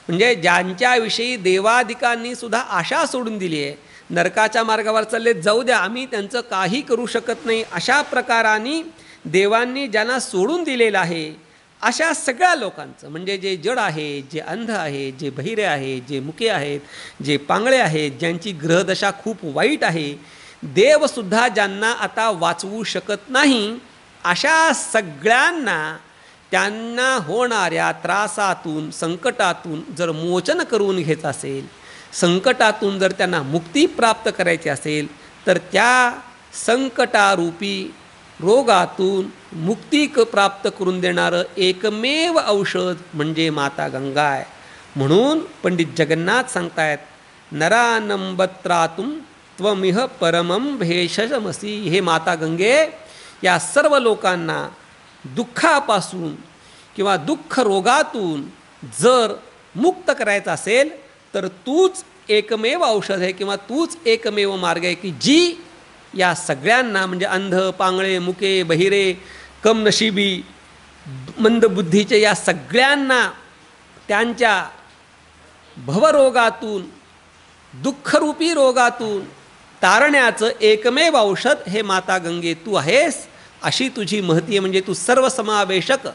म्हणजे ज्यांच्याविषयी देवादिकांनी सुद्धा आशा सोडून दिली आहे, नरकाच्या मार्गावर चालले, जाऊ द्या, आम्ही त्यांचं काही करू शकत नाही, अशा प्रकाराने देवांनी ज्यांना सोडून दिलेलं आहे, अशा सगळ्या लोकांचं, म्हणजे जे जड आहे, जे अंध आहे, जे बहिरे आहे, जे मुके आहेत, जे पांगळे आहेत, ज्यांची ग्रहदशा खूप वाईट आहे, देवसुद्धा ज्यांना आता वाचवू शकत नाही, अशा सगळ्यांना त्यांना होणाऱ्या त्रासातून, संकटातून जर मोचन करून घ्यायचं असेल, संकटातून जर त्यांना मुक्ती प्राप्त करायची असेल, तर त्या संकटारूपी रोगातून मुक्ती प्राप्त करून देणारं एकमेव औषध म्हणजे माता गंगा आहे. म्हणून पंडित जगन्नाथ सांगतायत नरानंबत्रातुम त्वमिह परमं भेषजमसी. हे माता गंगे, या सर्व लोकांना दुःखापासून किंवा दुःख रोगातून जर मुक्त करायचं असेल तर तूच एकमेव औषध आहे किंवा तूच एकमेव मार्ग आहे की जी या सगळ्यांना, म्हणजे अंध, पांगळे, मुके, बहिरे, कमनशिबी, मंदबुद्धीचे, या सगळ्यांना त्यांच्या भवरोगातून, दुःखरूपी रोगातून तारण्याचं एकमेव औषध हे माता गंगे तू आहेस. अशी तुझी महती आहे. म्हणजे तू सर्वसमावेशक,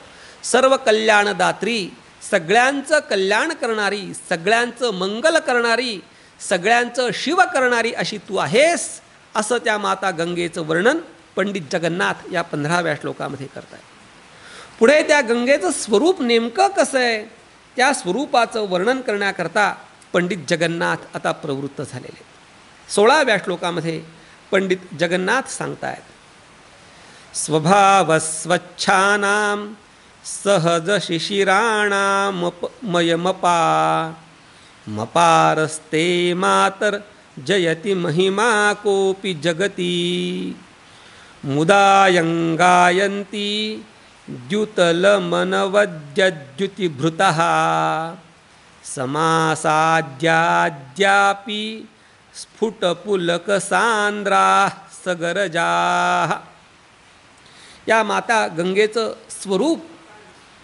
सर्व कल्याणदात्री, सगळ्यांचं कल्याण करणारी, सगळ्यांचं मंगल करणारी, सगळ्यांचं शिव करणारी अशी तू आहेस, असं त्या माता गंगेचं वर्णन पंडित जगन्नाथ या 15व्या श्लोकामध्ये करत आहे. पुढे त्या गंगेचं स्वरूप नेमकं कसं आहे, त्या स्वरूपाचं वर्णन करण्याकरता पंडित जगन्नाथ आता प्रवृत्त झालेले आहेत. 16व्या श्लोकामध्ये पंडित जगन्नाथ सांगतायत स्वभावस्वच्छानां सहज शिशिराणां मयमपा मपारस्ते मातर जयति महिमा कोपि जगती मुदायंगायन्ति द्युतलमनवद्युतिभृतः समासाद्याद्यापि स्फुटपुलकसांद्राः सगरजाः. या माता गंगेचं स्वरूप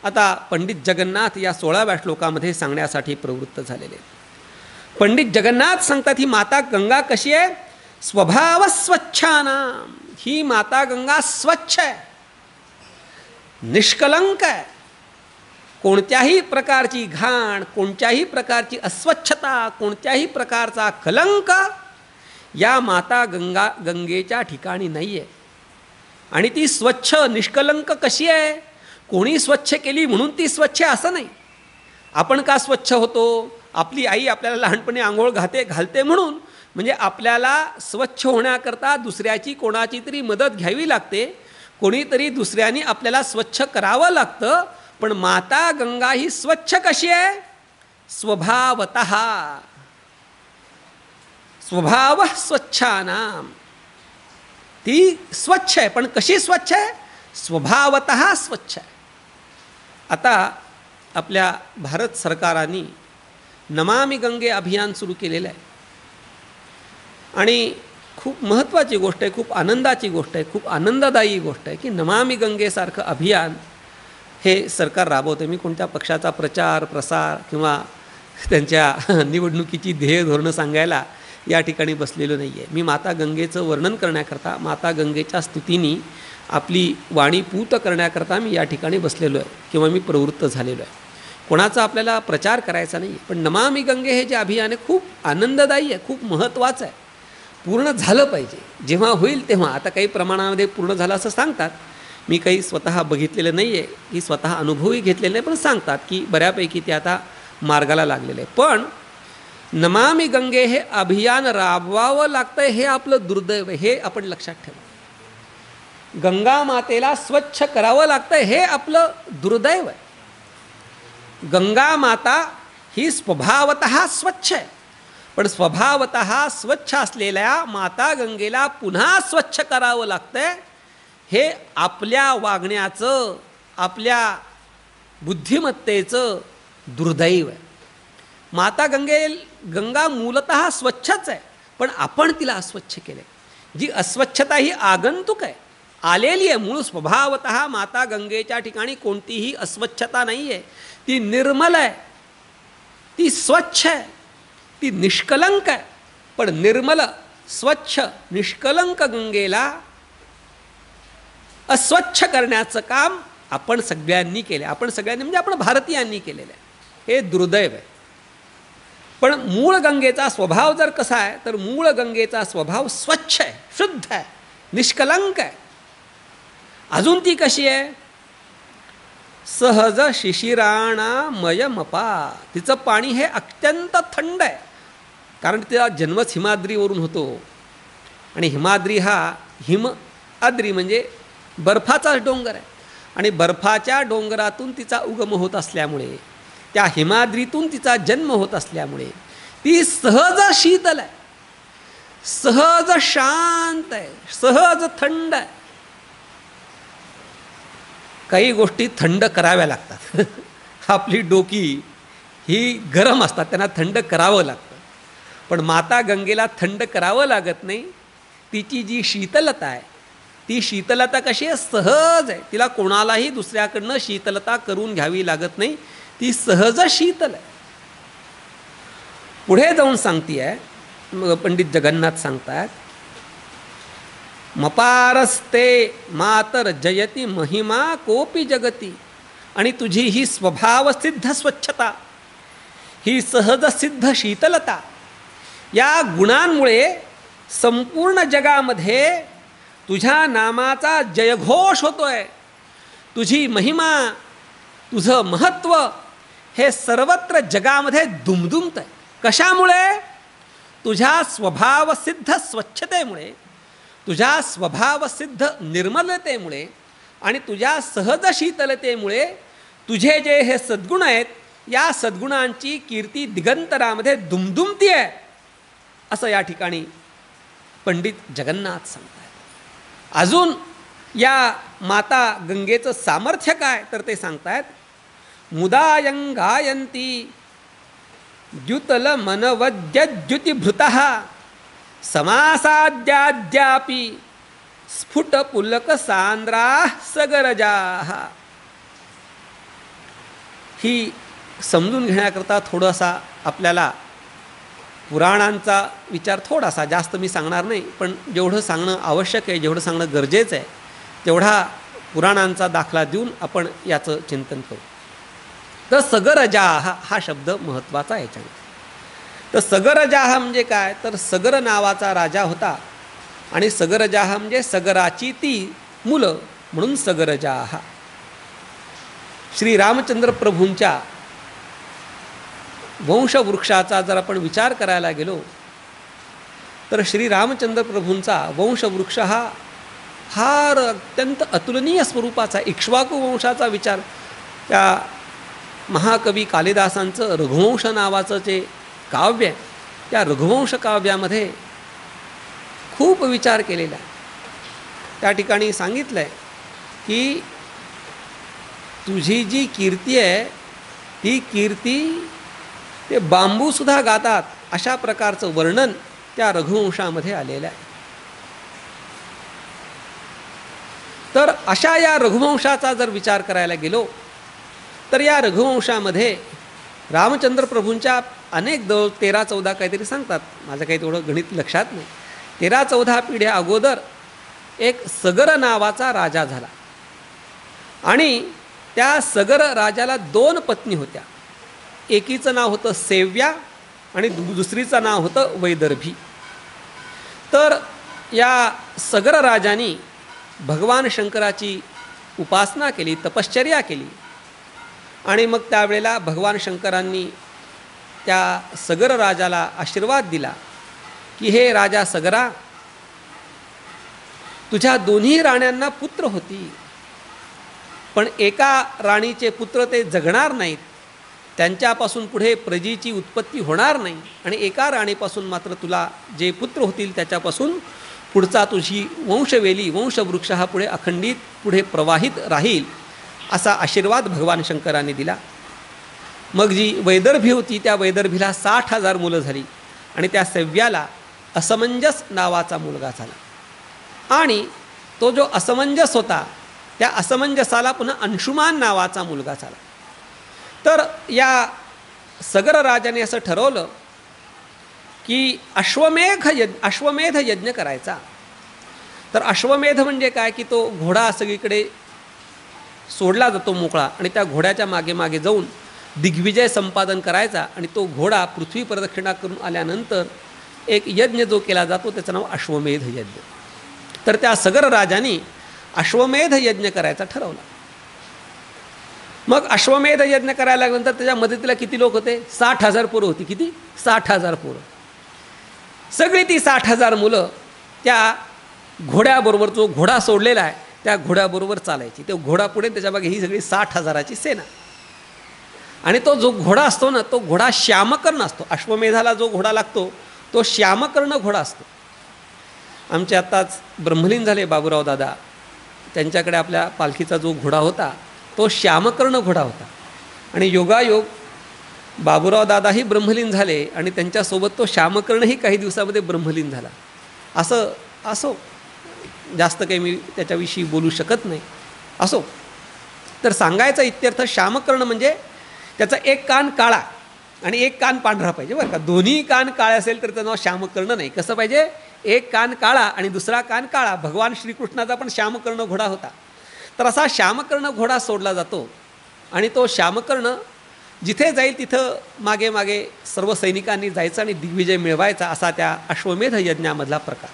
आता पंडित जगन्नाथ या 16व्या श्लोकामध्ये सांगण्यासाठी प्रवृत्त झालेले आहेत. पंडित जगन्नाथ सांगतात ही माता गंगा कशी आहे? स्वभाव स्वच्छानां. ही माता गंगा स्वच्छ आहे, निष्कलंक आहे. कोणत्याही प्रकारची घाण, कोणत्याही प्रकारची अस्वच्छता, कोणत्याही प्रकारचा कलंक या माता गंगेच्या ठिकाणी नाही आहे. आणि ती स्वच्छ निष्कलंक कशी आहे? कोणी स्वच्छ केली म्हणून ती स्वच्छ असं नाही. आपण का स्वच्छ होतो? आपली आई आपल्याला लहानपणी आंघोळ घालते म्हणून. म्हणजे आपल्याला स्वच्छ होण्याकरता दुसऱ्याची कोणाची तरी मदत घ्यावी लागते, कोणीतरी दुसऱ्याने आपल्याला स्वच्छ करावं लागतं. पण माता गंगा ही स्वच्छ कशी आहे? स्वभावतः. स्वभाव स्वच्छानाम. ती स्वच्छ आहे, पण कशी स्वच्छ आहे? स्वभावतः स्वच्छ आहे. आता आपल्या भारत सरकाराने नमामि गंगे अभियान सुरू केलेलं आहे आणि खूप महत्त्वाची गोष्ट आहे, खूप आनंदाची गोष्ट आहे, खूप आनंददायी गोष्ट आहे की नमामि गंगेसारखं अभियान हे सरकार राबवते. मी कोणत्या पक्षाचा प्रचार प्रसार किंवा त्यांच्या निवडणुकीची ध्येय धोरणं सांगायला या ठिकाणी बसलेलो नाही आहे. मी माता गंगेचं वर्णन करण्याकरता, माता गंगेच्या स्तुतीने आपली वाणी पूत करण्याकरता मी या ठिकाणी बसलेलो आहे किंवा मी प्रवृत्त झालेलो आहे. कोणाचा आपल्याला प्रचार करायचा नाही. पण नमामि गंगे हे जे अभियान आहे खूप आनंददायी आहे, खूप महत्त्वाचं आहे. पूर्ण झालं पाहिजे. जेव्हा होईल तेव्हा. आता काही प्रमाणामध्ये पूर्ण झालं असं सांगतात. मी काही स्वतः बघितलेलं नाही आहे, की स्वतः अनुभवही घेतलेले नाही, पण सांगतात की बऱ्यापैकी ते आता मार्गाला लागलेलं आहे. पण नमामि गंगे हे अभियान राबवावं लागतं हे आपलं दुर्दैव आहे, हे आपण लक्षात ठेवा. गंगा मातेला स्वच्छ करावं लागतं हे आपलं दुर्दैव आहे. गंगा माता ही स्वभावतः स्वच्छ आहे, पण स्वभावतः स्वच्छ असलेल्या माता गंगेला पुन्हा स्वच्छ करावं लागतंय हे आपल्या वागण्याचं, आपल्या बुद्धिमत्तेचं दुर्दैव आहे. माता गंगा मूलतः स्वच्छच आहे, पण आपण तिला अस्वच्छ केलं आहे. जी अस्वच्छता ही आगंतुक आहे, आलेली आहे. मूळ स्वभावतः माता गंगेच्या ठिकाणी कोणतीही अस्वच्छता नाही आहे. ती निर्मल आहे, ती स्वच्छ आहे, ती निष्कलंक आहे. पण निर्मल, स्वच्छ, निष्कलंक गंगेला अस्वच्छ करण्याचं काम आपण सगळ्यांनी केलं. आपण सगळ्यांनी म्हणजे आपण भारतीयांनी केलेलं आहे. हे दुर्दैव आहे. पण मूळ गंगेचा स्वभाव जर कसा आहे, तर मूळ गंगेचा स्वभाव स्वच्छ आहे, शुद्ध आहे, निष्कलंक आहे. अजून ती कशी आहे? सहज शिशिराणामयमपा. तिचं पाणी हे अत्यंत थंड आहे, कारण तिचा जन्मच हिमाद्रीवरून होतो. आणि हिमाद्री हा हिमआद्री म्हणजे बर्फाचाच डोंगर आहे. आणि बर्फाच्या डोंगरातून तिचा उगम होत असल्यामुळे, त्या हिमाद्रीतून तिचा जन्म होत असल्यामुळे ती सहज शीतल आहे, सहज शांत आहे, सहज थंड आहे. काही गोष्टी थंड कराव्या लागतात. आपली डोकी ही गरम असतात, त्यांना थंड करावं लागतं. पण माता गंगेला थंड करावं लागत नाही. तिची जी शीतलता आहे, ती शीतलता कशी आहे? सहज आहे. तिला कोणालाही दुसऱ्याकडनं शीतलता करून घ्यावी लागत नाही. ती सहज शीतल आहे. पुढे जाऊन सांगती आहे, मग पंडित जगन्नाथ सांगतात, मपारस्ते मातर जयती महिमा कोपी जगती. आणि तुझी ही स्वभावसिद्ध स्वच्छता, ही सहजसिद्ध शीतलता, या गुणांमुळे संपूर्ण जगामध्ये तुझ्या नामाचा जयघोष होतोय. तुझी महिमा, तुझं महत्त्व हे सर्वत्र जगामध्ये दुमदुमत आहे. कशामुळे? तुझ्या स्वभावसिद्ध स्वच्छतेमुळे, तुझ्या स्वभावसिद्ध निर्मलतेमुळे आणि तुझ्या सहज शीतलतेमुळे तुझे जे हे सद्गुण आहेत, या सद्गुणांची कीर्ती दिगंतरामध्ये दुमदुमती आहे, असं या ठिकाणी पंडित जगन्नाथ सांगतात. अजून या माता गंगेचं सामर्थ्य काय, तर ते सांगतायत, मुदायंगायंती द्युतल मनवद्युतिभृतः समासाद्याद्यापि स्फुट पुलक सांद्रा सगरजा. ही समजून घेण्याकरता थोडासा आपल्याला पुराणांचा विचार, थोडासा, जास्त मी सांगणार नाही, पण जेवढं सांगणं आवश्यक आहे, जेवढं सांगणं गरजेचं आहे, तेवढा पुराणांचा दाखला देऊन आपण याचं चिंतन करू. तर सगरजाह हा शब्द महत्त्वाचा आहे याच्यामध्ये. तर सगरजाह म्हणजे काय, तर सगर नावाचा राजा होता आणि सगरजाह म्हणजे सगराची ती मुलं, म्हणून सगरजाह. श्री रामचंद्र प्रभूंच्या वंशवृक्षाचा जर आपण विचार करायला गेलो तर श्रीरामचंद्र प्रभूंचा वंशवृक्ष हा फार अत्यंत अतुलनीय स्वरूपाचा इक्ष्वाकू वंशाचा विचार त्या महाकवी कालिदासांचं रघुवंश नावाचं जे काव्य आहे त्या रघुवंश काव्यामध्ये खूप विचार केलेला आहे. त्या ठिकाणी सांगितलं आहे की तुझी जी कीर्ती आहे ही कीर्ती ते बांबूसुद्धा गातात अशा प्रकारचं वर्णन त्या रघुवंशामध्ये आलेलं आहे. तर अशा या रघुवंशाचा जर विचार करायला गेलो तर या रघुवंशामध्ये रामचंद्र प्रभूंच्या अनेक 13-14 काहीतरी सांगतात, माझं काही तेवढं गणित लक्षात नाही, 13-14 पिढ्या अगोदर एक सगर नावाचा राजा झाला आणि त्या सगर राजाला 2 पत्नी होत्या. एकीचं नाव होतं सेव्या आणि दुसरीचं नाव होतं वैदर्भी. तर या सगर राजानी भगवान शंकराची उपासना केली, तपश्चर्या केली आणि मग त्यावेळेला भगवान शंकरांनी त्या सगर राजाला आशीर्वाद दिला की हे राजा सगरा, तुझ्या दोन्ही राण्यांना पुत्र होती पण एका राणीचे पुत्र ते जगणार नाहीत, त्यांच्यापासून पुढे प्रजेची उत्पत्ती होणार नाही आणि एका राणीपासून मात्र तुला जे पुत्र होतील त्याच्यापासून पुढचा तुझी वंशवेली वंशवृक्ष हा पुढे अखंडित पुढे प्रवाहित राहील असा आशीर्वाद भगवान शंकरांनी दिला. मग जी वैदर्भी होती त्या वैदर्भीला 60,000 मुलं झाली आणि त्या सेव्याला असमंजस नावाचा मुलगा झाला आणि तो जो असमंजस होता त्या असमंजसाला पुन्हा अंशुमान नावाचा मुलगा झाला. तर या सगर राजाने असं ठरवलं की अश्वमेध यज्ञ करायचा. तर अश्वमेध म्हणजे काय की तो घोडा सगळीकडे सोडला जातो मोकळा आणि त्या घोड्याच्या मागे मागे जाऊन दिग्विजय संपादन करायचा आणि तो घोडा पृथ्वी प्रदक्षिणा करून आल्यानंतर एक यज्ञ जो केला जातो त्याचं नाव अश्वमेध यज्ञ. तर त्या सगर राजाने अश्वमेध यज्ञ करायचा ठरवला. मग अश्वमेध यज्ञ करायला लागल्यानंतर त्याच्या मदतीला किती लोक होते? 60,000 पोरं होती. किती? 60,000 पोरं. सगळी ती 60,000 मुलं त्या घोड्याबरोबर जो घोडा सोडलेला आहे त्या घोड्याबरोबर चालायची. तो घोडा पुढे त्याच्यामागे ही सगळी 60,000ची सेना. आणि तो जो घोडा असतो ना तो घोडा श्यामकर्ण असतो. अश्वमेधाला जो घोडा लागतो तो श्यामकर्ण घोडा असतो. आमचे आत्ताच ब्रह्मलीन झाले बाबूराव दादा, त्यांच्याकडे आपल्या पालखीचा जो घोडा होता तो श्यामकर्ण घोडा होता. आणि योगायोग बाबूराव दादाही ब्रह्मलीन झाले आणि त्यांच्यासोबत तो श्यामकर्णही काही दिवसामध्ये ब्रह्मलीन झाला. असो जास्त काही मी त्याच्याविषयी बोलू शकत नाही. असो, तर सांगायचा इत्यर्थ श्यामकर्ण म्हणजे त्याचा एक कान काळा आणि एक कान पांढरा पाहिजे बरं का. दोन्ही कान काळे असेल तर त्याचं नाव श्यामकर्ण नाही. कसं पाहिजे? एक कान काळा आणि दुसरा कान काळा. भगवान श्रीकृष्णाचा पण श्यामकर्ण घोडा होता. तर असा श्यामकर्ण घोडा सोडला जातो आणि तो श्यामकर्ण जिथे जाईल तिथं मागे मागे सर्व सैनिकांनी जायचं आणि दिग्विजय मिळवायचा असा त्या अश्वमेध यज्ञामधला प्रकार.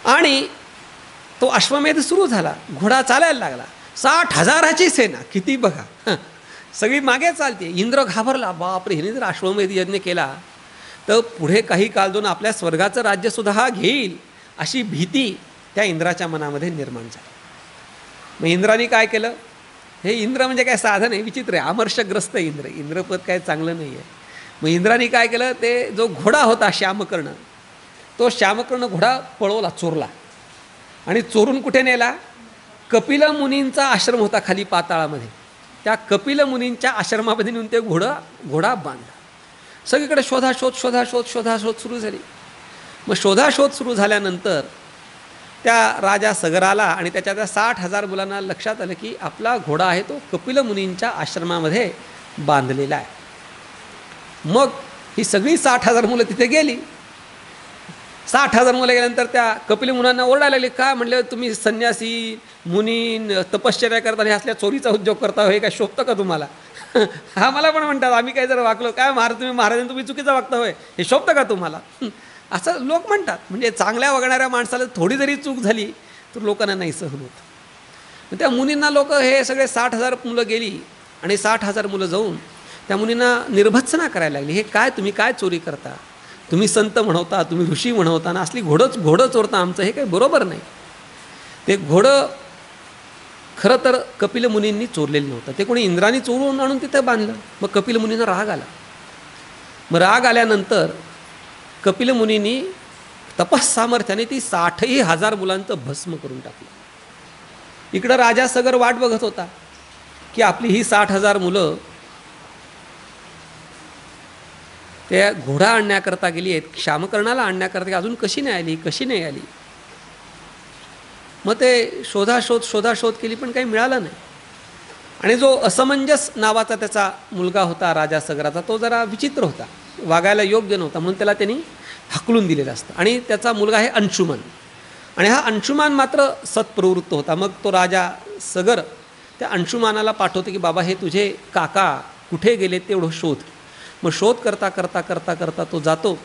आणि तो अश्वमेध सुरू झाला. घोडा चालायला लागला. 60,000ची सेना. किती बघा, सगळी मागे चालते. इंद्र घाबरला, बापरे, हिने जर अश्वमेध यज्ञ केला तर पुढे काही काळ जाऊन आपल्या स्वर्गाचं राज्यसुद्धा हा घेईल अशी भीती त्या इंद्राच्या मनामध्ये निर्माण झाली. मग इंद्राने काय केलं? हे इंद्र म्हणजे काय साधन आहे, विचित्र आहे, अमर्षग्रस्त इंद्र. इंद्रपद काय चांगलं नाही आहे. मग इंद्राने काय केलं? ते जो घोडा होता श्यामकर्ण तो श्यामकर्ण घोडा पळवला, चोरला आणि चोरून कुठे नेला? कपिल मुनींचा आश्रम होता खाली पाताळामध्ये. त्या कपिल मुनींच्या आश्रमामध्ये नेऊन ते घोडा बांधला. सगळीकडे शोधाशोध सुरू झाली. मग शोधाशोध सुरू झाल्यानंतर त्या राजा सगराला आणि त्याच्या त्या 60,000 मुलांना लक्षात आलं की आपला घोडा आहे तो कपिल मुनींच्या आश्रमामध्ये बांधलेला आहे. मग ही सगळी 60,000 मुलं तिथे गेली. 60,000 मुलं गेल्यानंतर त्या कपिल मुलांना ओरडायला लागले, का म्हणले तुम्ही संन्यासी मुनी तपश्चर्या करता हे असल्या चोरीचा उद्योग करता, हे काय शोभतं का तुम्हाला? हा मला पण म्हणतात, आम्ही काय जर वागलो काय महाराजांनी तुम्ही चुकीचा वागता होय, हे शोभतं का तुम्हाला? असं लोक म्हणतात. म्हणजे चांगल्या वागणाऱ्या माणसाला थोडी जरी चूक झाली तर लोकांना नाही सहन होत. त्या मुनींना लोक हे सगळे 60,000 मुलं गेली आणि 60,000 मुलं जाऊन त्या मुनींना निर्भत्सना करायला लागली. हे काय, तुम्ही काय चोरी करता? तुम्ही संत म्हणवता, तुम्ही ऋषी म्हणवता ना, असली घोडं चोरता आमचं, हे काही बरोबर नाही. ते घोडं खरं तर कपिल मुनींनी चोरलेलं नव्हतं. ते कोणी इंद्राने चोरून आणून तिथं बांधलं. मग कपिल मुनींना राग आला. मग राग आल्यानंतर कपिल मुनींनी तपस्सामर्थ्याने ती 60,000 मुलांचं भस्म करून टाकलं. इकडं राजा सगर वाट बघत होता की आपली ही 60,000 मुलं त्या घोडा आणण्याकरता गेली आहेत, श्यामकर्णाला आणण्याकरता अजून कशी नाही आली. मग ते शोधाशोध केली पण काही मिळालं नाही. आणि जो असमंजस नावाचा त्याचा मुलगा होता राजा सगराचा, तो जरा विचित्र होता, वागायला योग्य नव्हता, म्हणून त्याला त्यांनी हाकलून दिलेलं असतं. आणि त्याचा मुलगा आहे अंशुमन. आणि हा अंशुमान मात्र सत्प्रवृत्त होता. मग तो राजा सगर त्या अंशुमानाला पाठवतो की बाबा हे तुझे काका कुठे गेले तेवढं शोध. मग शोध करता तो जातो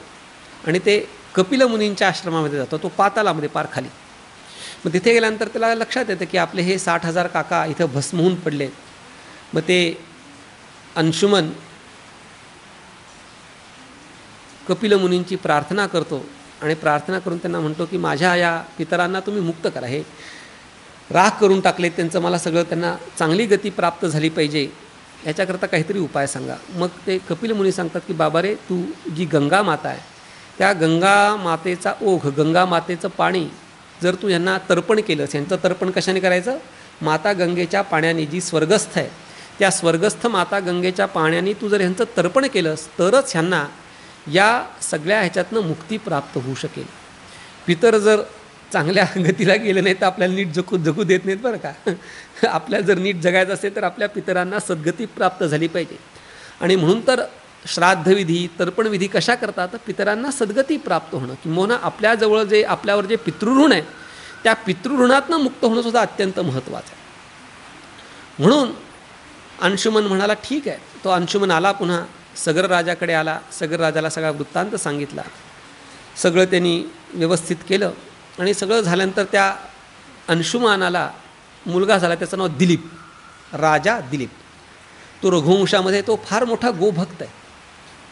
आणि ते कपिल मुनींच्या आश्रमामध्ये जातो. तो पातालामध्ये पार खाली. मग तिथे गेल्यानंतर त्याला लक्षात येतं की आपले हे 60,000 काका इथं भस्म होऊन पडले. मग ते अंशुमन कपिल मुनींची प्रार्थना करतो आणि प्रार्थना करून त्यांना म्हणतो की माझ्या या पितरांना तुम्ही मुक्त करा. हे राग करून टाकले त्यांचं, मला सगळं त्यांना चांगली गती प्राप्त झाली पाहिजे, याच्याकरता काहीतरी उपाय सांगा. मग ते कपिल मुनी सांगतात की बाबा रे, तू जी गंगा माता आहे त्या गंगा मातेचा ओघ, गंगा मातेचं पाणी जर तू यांना तर्पण केलंस, यांचं तर्पण कशाने करायचं? माता गंगेच्या पाण्याने, जी स्वर्गस्थ आहे त्या स्वर्गस्थ माता गंगेच्या पाण्याने तू जर ह्यांचं तर्पण केलंस तरच ह्यांना या सगळ्या ह्याच्यातनं मुक्ती प्राप्त होऊ शकेल. पितर जर चांगल्या गतीला गेले नाही तर आपल्याला नीट जगू देत नाहीत बरं का. आपल्याला जर नीट जगायचं असेल तर आपल्या पितरांना सद्गती प्राप्त झाली पाहिजे. आणि म्हणून तर श्राद्धविधी, तर्पणविधी कशा करतात? तर पितरांना सद्गती प्राप्त होणं, किंवा आपल्याजवळ जे आपल्यावर जे पितृऋण आहे त्या पितृऋणातनं मुक्त होणंसुद्धा अत्यंत महत्त्वाचं आहे. म्हणून अंशुमन म्हणाला ठीक आहे. तो अंशुमन आला, पुन्हा सगर राजाकडे आला. सगर राजाला सगळा वृत्तांत सांगितला. सगळं त्यांनी व्यवस्थित केलं आणि सगळं झाल्यानंतर त्या अंशुमानाला मुलगा झाला. त्याचं नाव दिलीप, राजा दिलीप. तो रघुवंशामध्ये तो फार मोठा गोभक्त आहे.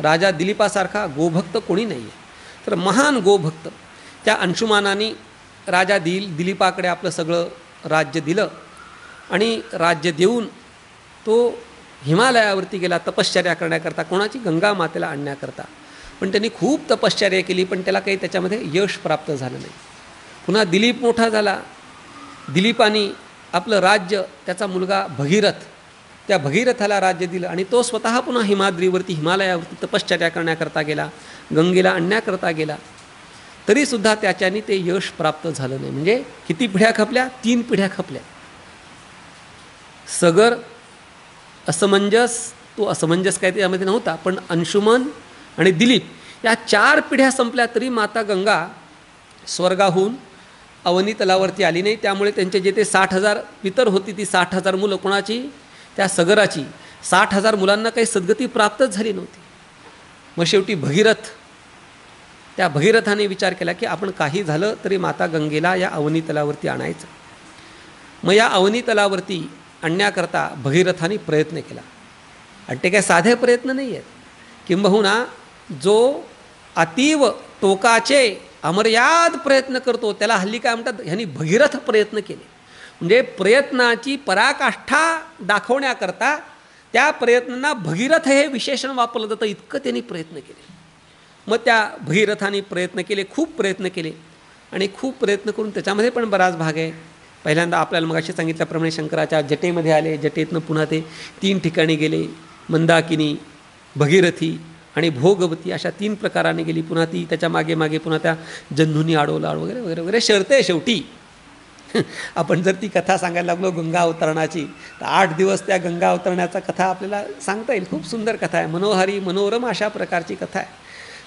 राजा दिलीपासारखा गोभक्त कोणी नाही आहे. तर महान गोभक्त त्या अंशुमानाने राजा दिलीपाकडे आपलं सगळं राज्य दिलं. आणि राज्य देऊन तो हिमालयावरती गेला तपश्चर्या करण्याकरता, कोणाची? गंगा मातेला आणण्याकरता. पण त्यांनी खूप तपश्चर्या केली पण त्याला काही त्याच्यामध्ये यश प्राप्त झालं नाही. पुन्हा दिलीप मोठा झाला. दिलीपाने आपलं राज्य, त्याचा मुलगा भगीरथ, त्या भगीरथाला राज्य दिलं आणि तो स्वतः पुन्हा हिमाद्रीवरती, हिमालयावरती तपश्चर्या करण्याकरता गेला, गंगेला आणण्याकरता गेला. तरीसुद्धा त्याच्याने ते यश प्राप्त झालं नाही. म्हणजे किती पिढ्या खपल्या? 3 पिढ्या खपल्या. सगर असमंजस, तो असमंजस काय त्यामध्ये नव्हता, पण अंशुमन आणि दिलीप या 4 पिढ्या संपल्या तरी माता गंगा स्वर्गाहून अवनी तलावरती आली नाही. त्यामुळे त्यांचे जे ते 60,000 पितर होती, ती 60,000 मुलं कोणाची? त्या सगराची. 60,000 मुलांना काही सद्गती प्राप्तच झाली नव्हती. मग शेवटी भगीरथ, त्या भगीरथाने विचार केला की आपण काही झालं तरी माता गंगेला या अवनी तलावरती आणायचं. मग या अवनी तलावरती आणण्याकरता भगीरथाने प्रयत्न केला. आणि ते काय साधे प्रयत्न नाही आहेत. किंबहुना जो अतीव टोकाचे अमर्याद प्रयत्न करतो त्याला हल्ली काय म्हणतात? ह्यांनी भगीरथ प्रयत्न केले. म्हणजे प्रयत्नाची पराकाष्ठा दाखवण्याकरता त्या प्रयत्नांना भगीरथ हे विशेषण वापरलं जातं, इतकं त्यांनी प्रयत्न केले. मग त्या भगीरथाने प्रयत्न केले, खूप प्रयत्न केले. आणि खूप प्रयत्न करून त्याच्यामध्ये पण बराच भाग आहे. पहिल्यांदा आपल्याला मगाशी सांगितल्याप्रमाणे शंकराच्या जटेमध्ये आले. जटेतनं पुन्हा ते 3 ठिकाणी गेले. मंदाकिनी, भगीरथी आणि भोगवती अशा 3 प्रकाराने गेली. पुन्हा ती त्याच्या मागे पुन्हा त्या जन्हुनी अडवला वगैरे वगैरे वगैरे. शर्ते शेवटी आपण जर ती कथा सांगायला लागलो गंगा अवतरणाची तर 8 दिवस त्या गंगा अवतरण्याचा कथा आपल्याला सांगता येईल. खूप सुंदर कथा आहे, मनोहारी मनोरम अशा प्रकारची कथा आहे.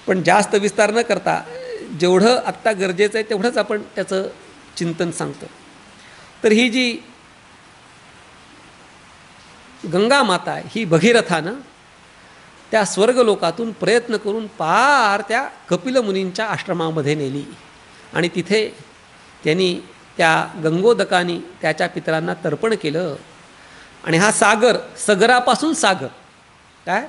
पण जास्त विस्तार न करता जेवढं आत्ता गरजेचं आहे तेवढंच आपण त्याचं चिंतन सांगतो. तर ही जी गंगा माता आहे ही भगीरथानं त्या स्वर्गलोकातून प्रयत्न करून पार त्या कपिल मुनींच्या आश्रमामध्ये नेली. आणि तिथे त्यांनी त्या गंगोदकानी त्याच्या पितरांना तर्पण केलं. आणि हा सागर, सगरापासून सागर, काय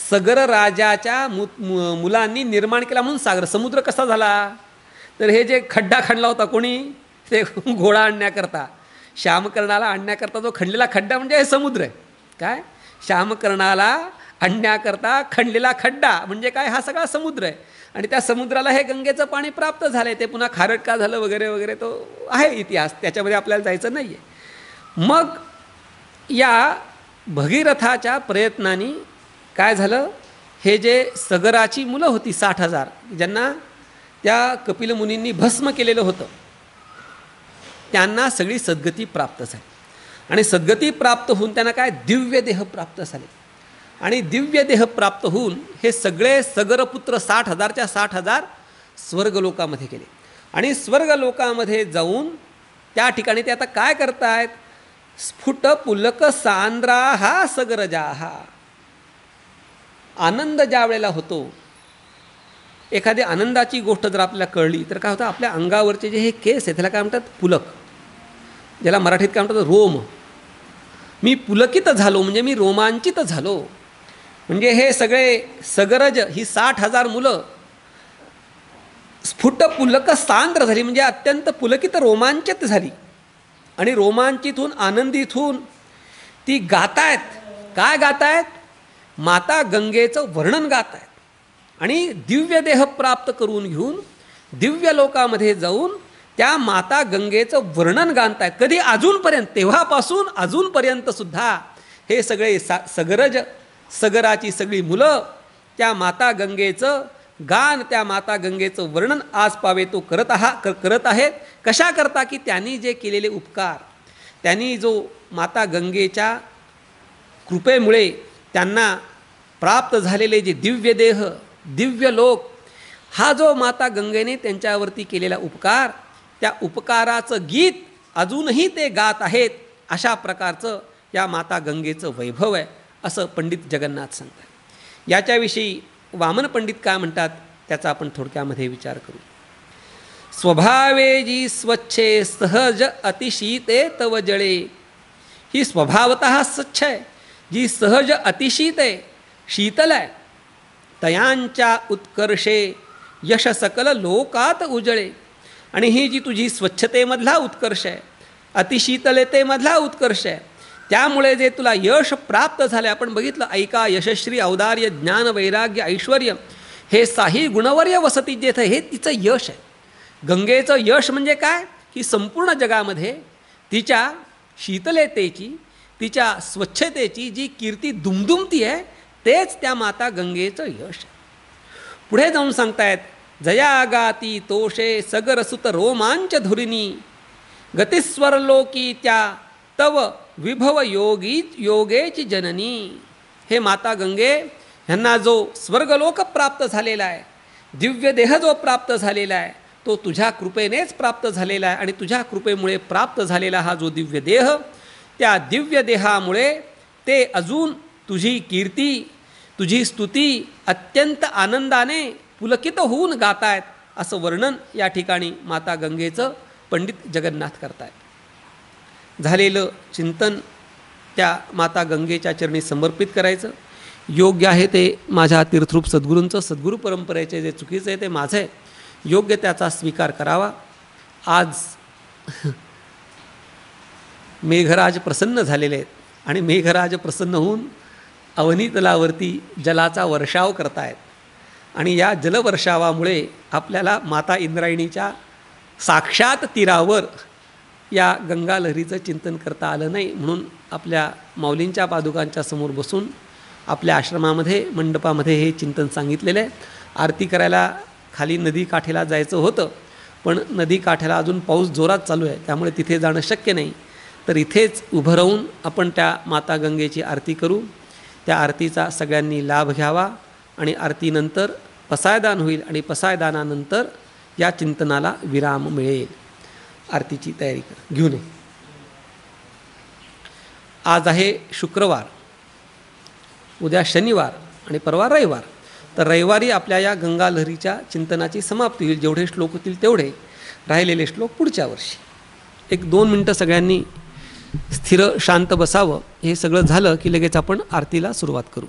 सगर राजाच्या मुलांनी निर्माण केला म्हणून सागर. समुद्र कसा झाला तर हे जे खड्डा खणला होता कोणी, ते घोडा आणण्याकरता, श्यामकर्णाला आणण्याकरता जो खणलेला खड्डा म्हणजे हे समुद्र आहे. काय श्यामकर्णाला आणण्याकरता खणलेला खड्डा म्हणजे काय, हा सगळा समुद्र आहे. आणि त्या समुद्राला हे गंगेचं पाणी प्राप्त झालं आहे. ते पुन्हा खारट का झालं वगैरे वगैरे तो आहे इतिहास, त्याच्यामध्ये आपल्याला जायचं नाही आहे. मग या भगीरथाच्या प्रयत्नांनी काय झालं, हे जे सगराची मुलं होती 60,000 ज्यांना त्या कपिल मुनींनी भस्म केलेलं होतं, त्यांना सगळी सद्गती प्राप्त झाली. आणि सद्गती प्राप्त होऊन त्यांना काय दिव्य देह प्राप्त झाले. आणि दिव्य देह प्राप्त होऊन हे सगळे सगरपुत्र 60,000च्या 60,000 स्वर्गलोकामध्ये गेले. आणि स्वर्गलोकामध्ये जाऊन त्या ठिकाणी ते आता काय करतायत, स्फुट पुलक सांद्रा हा सगरजा हा. आनंद ज्या वेळेला होतो, एखादी आनंदाची गोष्ट जर आपल्याला कळली तर काय होतं, आपल्या अंगावरचे जे हे केस आहे त्याला काय म्हणतात पुलक, ज्याला मराठीत काय म्हणतात रोम. मी पुलकित झालो म्हणजे मी रोमांचित झालो. म्हणजे हे सगळे सगरज ही 60,000 मुलं स्फुट पुलक सांद्र झाली म्हणजे अत्यंत पुलकित रोमांचित झाली. आणि रोमांचित होऊन आनंदित होऊन ती गातायत. काय गातायत, माता गंगेचं वर्णन गातायत. आणि दिव्य देह प्राप्त करून घेऊन दिव्य लोकामध्ये जाऊन त्या माता गंगेचं वर्णन गातायत. कधी अजूनपर्यंत, तेव्हापासून अजूनपर्यंत सुद्धा हे सगळे सगरज सगराची सगळी मुलं त्या माता गंगेचं गान, त्या माता गंगेचं वर्णन आज पावे तो करत आहेत. कशा करता की त्यांनी जे केलेले उपकार, त्यांनी जो माता गंगेच्या कृपेमुळे त्यांना प्राप्त झालेले जे दिव्य देह, दिव्य लोक, हा जो माता गंगेने त्यांच्यावरती केलेला उपकार, त्या उपकाराचं गीत अजूनही ते गात आहेत. अशा प्रकारचं या माता गंगेचं वैभव आहे असं पंडित जगन्नाथ सांगतात. याच्याविषयी वामन पंडित काय म्हणतात त्याचा आपण थोडक्यामध्ये विचार करू. स्वभावे जी स्वच्छे सहज अतिशीते तव जळे. ही स्वभावतः स्वच्छ आहे, जी सहज अतिशीत आहे, शीतल आहे. तयांच्या उत्कर्षे यश सकल लोकात उजळे. आणि ही जी तुझी स्वच्छतेमधला उत्कर्ष आहे, अतिशीतलतेमधला उत्कर्ष आहे, त्यामुळे जे तुला यश प्राप्त झाले. आपण बघितलं, ऐका यशश्री औदार्य ज्ञान वैराग्य ऐश्वर्य हे साही गुणवर्य वसती जेथ, हे तिचं यश आहे. गंगेचं यश म्हणजे काय की संपूर्ण जगामध्ये तिच्या शीतलतेची, तिच्या स्वच्छतेची जी कीर्ती दुमदुमती आहे, तेच त्या माता गंगेचं यश आहे. पुढे जाऊन सांगतायत, जया गाती तोषे सगरसुत रोमांच धुरिनी गतिस्वरलोकी त्या तव विभव योगेची जननी. हे माता गंगे, ह्यांना जो स्वर्गलोक प्राप्त झालेला आहे, दिव्य देह जो प्राप्त झालेला आहे, तो तुझ्या कृपेनेच प्राप्त झालेला आहे. आणि तुझ्या कृपेमुळे प्राप्त झालेला हा जो दिव्य देह, त्या दिव्य देहामुळे ते अजून तुझी कीर्ती, तुझी स्तुती अत्यंत आनंदाने पुलकित होऊन गातायत. असं वर्णन या ठिकाणी माता गंगेचं पंडित जगन्नाथ करतायत. झालेलं चिंतन त्या माता गंगेच्या चरणी समर्पित करायचं. योग्य आहे ते माझ्या तीर्थरूप सद्गुरूंचं, सद्गुरू परंपरेचे जे चुकीचं आहे ते माझं आहे, योग्य त्याचा स्वीकार करावा. आज मेघराज प्रसन्न झालेले आहेत आणि मेघराज प्रसन्न होऊन अवनी तलावरती जलाचा वर्षाव करतायत. आणि या जलवर्षावामुळे आपल्याला माता इंद्रायणीच्या साक्षात तीरावर या गंगा लहरीचं चिंतन करता आलं नाही. म्हणून आपल्या माऊलींच्या पादुकांच्या समोर बसून आपल्या आश्रमामध्ये, मंडपामध्ये हे चिंतन सांगितलेलं आहे. आरती करायला खाली नदी काठेला जायचं होतं, पण नदी काठेला अजून पाऊस जोरात चालू आहे, त्यामुळे तिथे जाणं शक्य नाही. तर इथेच उभं राहून आपण त्या माता गंगेची आरती करू. त्या आरतीचा सगळ्यांनी लाभ घ्यावा. आणि आरतीनंतर पसायदान होईल आणि पसायदानानंतर या चिंतनाला विराम मिळेल. आरतीची तयारी घेऊ नये. आज आहे शुक्रवार, उद्या शनिवार आणि परवा रविवार. तर रविवारी आपल्या या गंगा लहरीच्या चिंतनाची समाप्ती होईल. जेवढे श्लोक होतील तेवढे, राहिलेले श्लोक पुढच्या वर्षी. 1-2 मिनटं सगळ्यांनी स्थिर शांत बसावं. हे सगळं झालं की लगेच आपण आरतीला सुरुवात करू.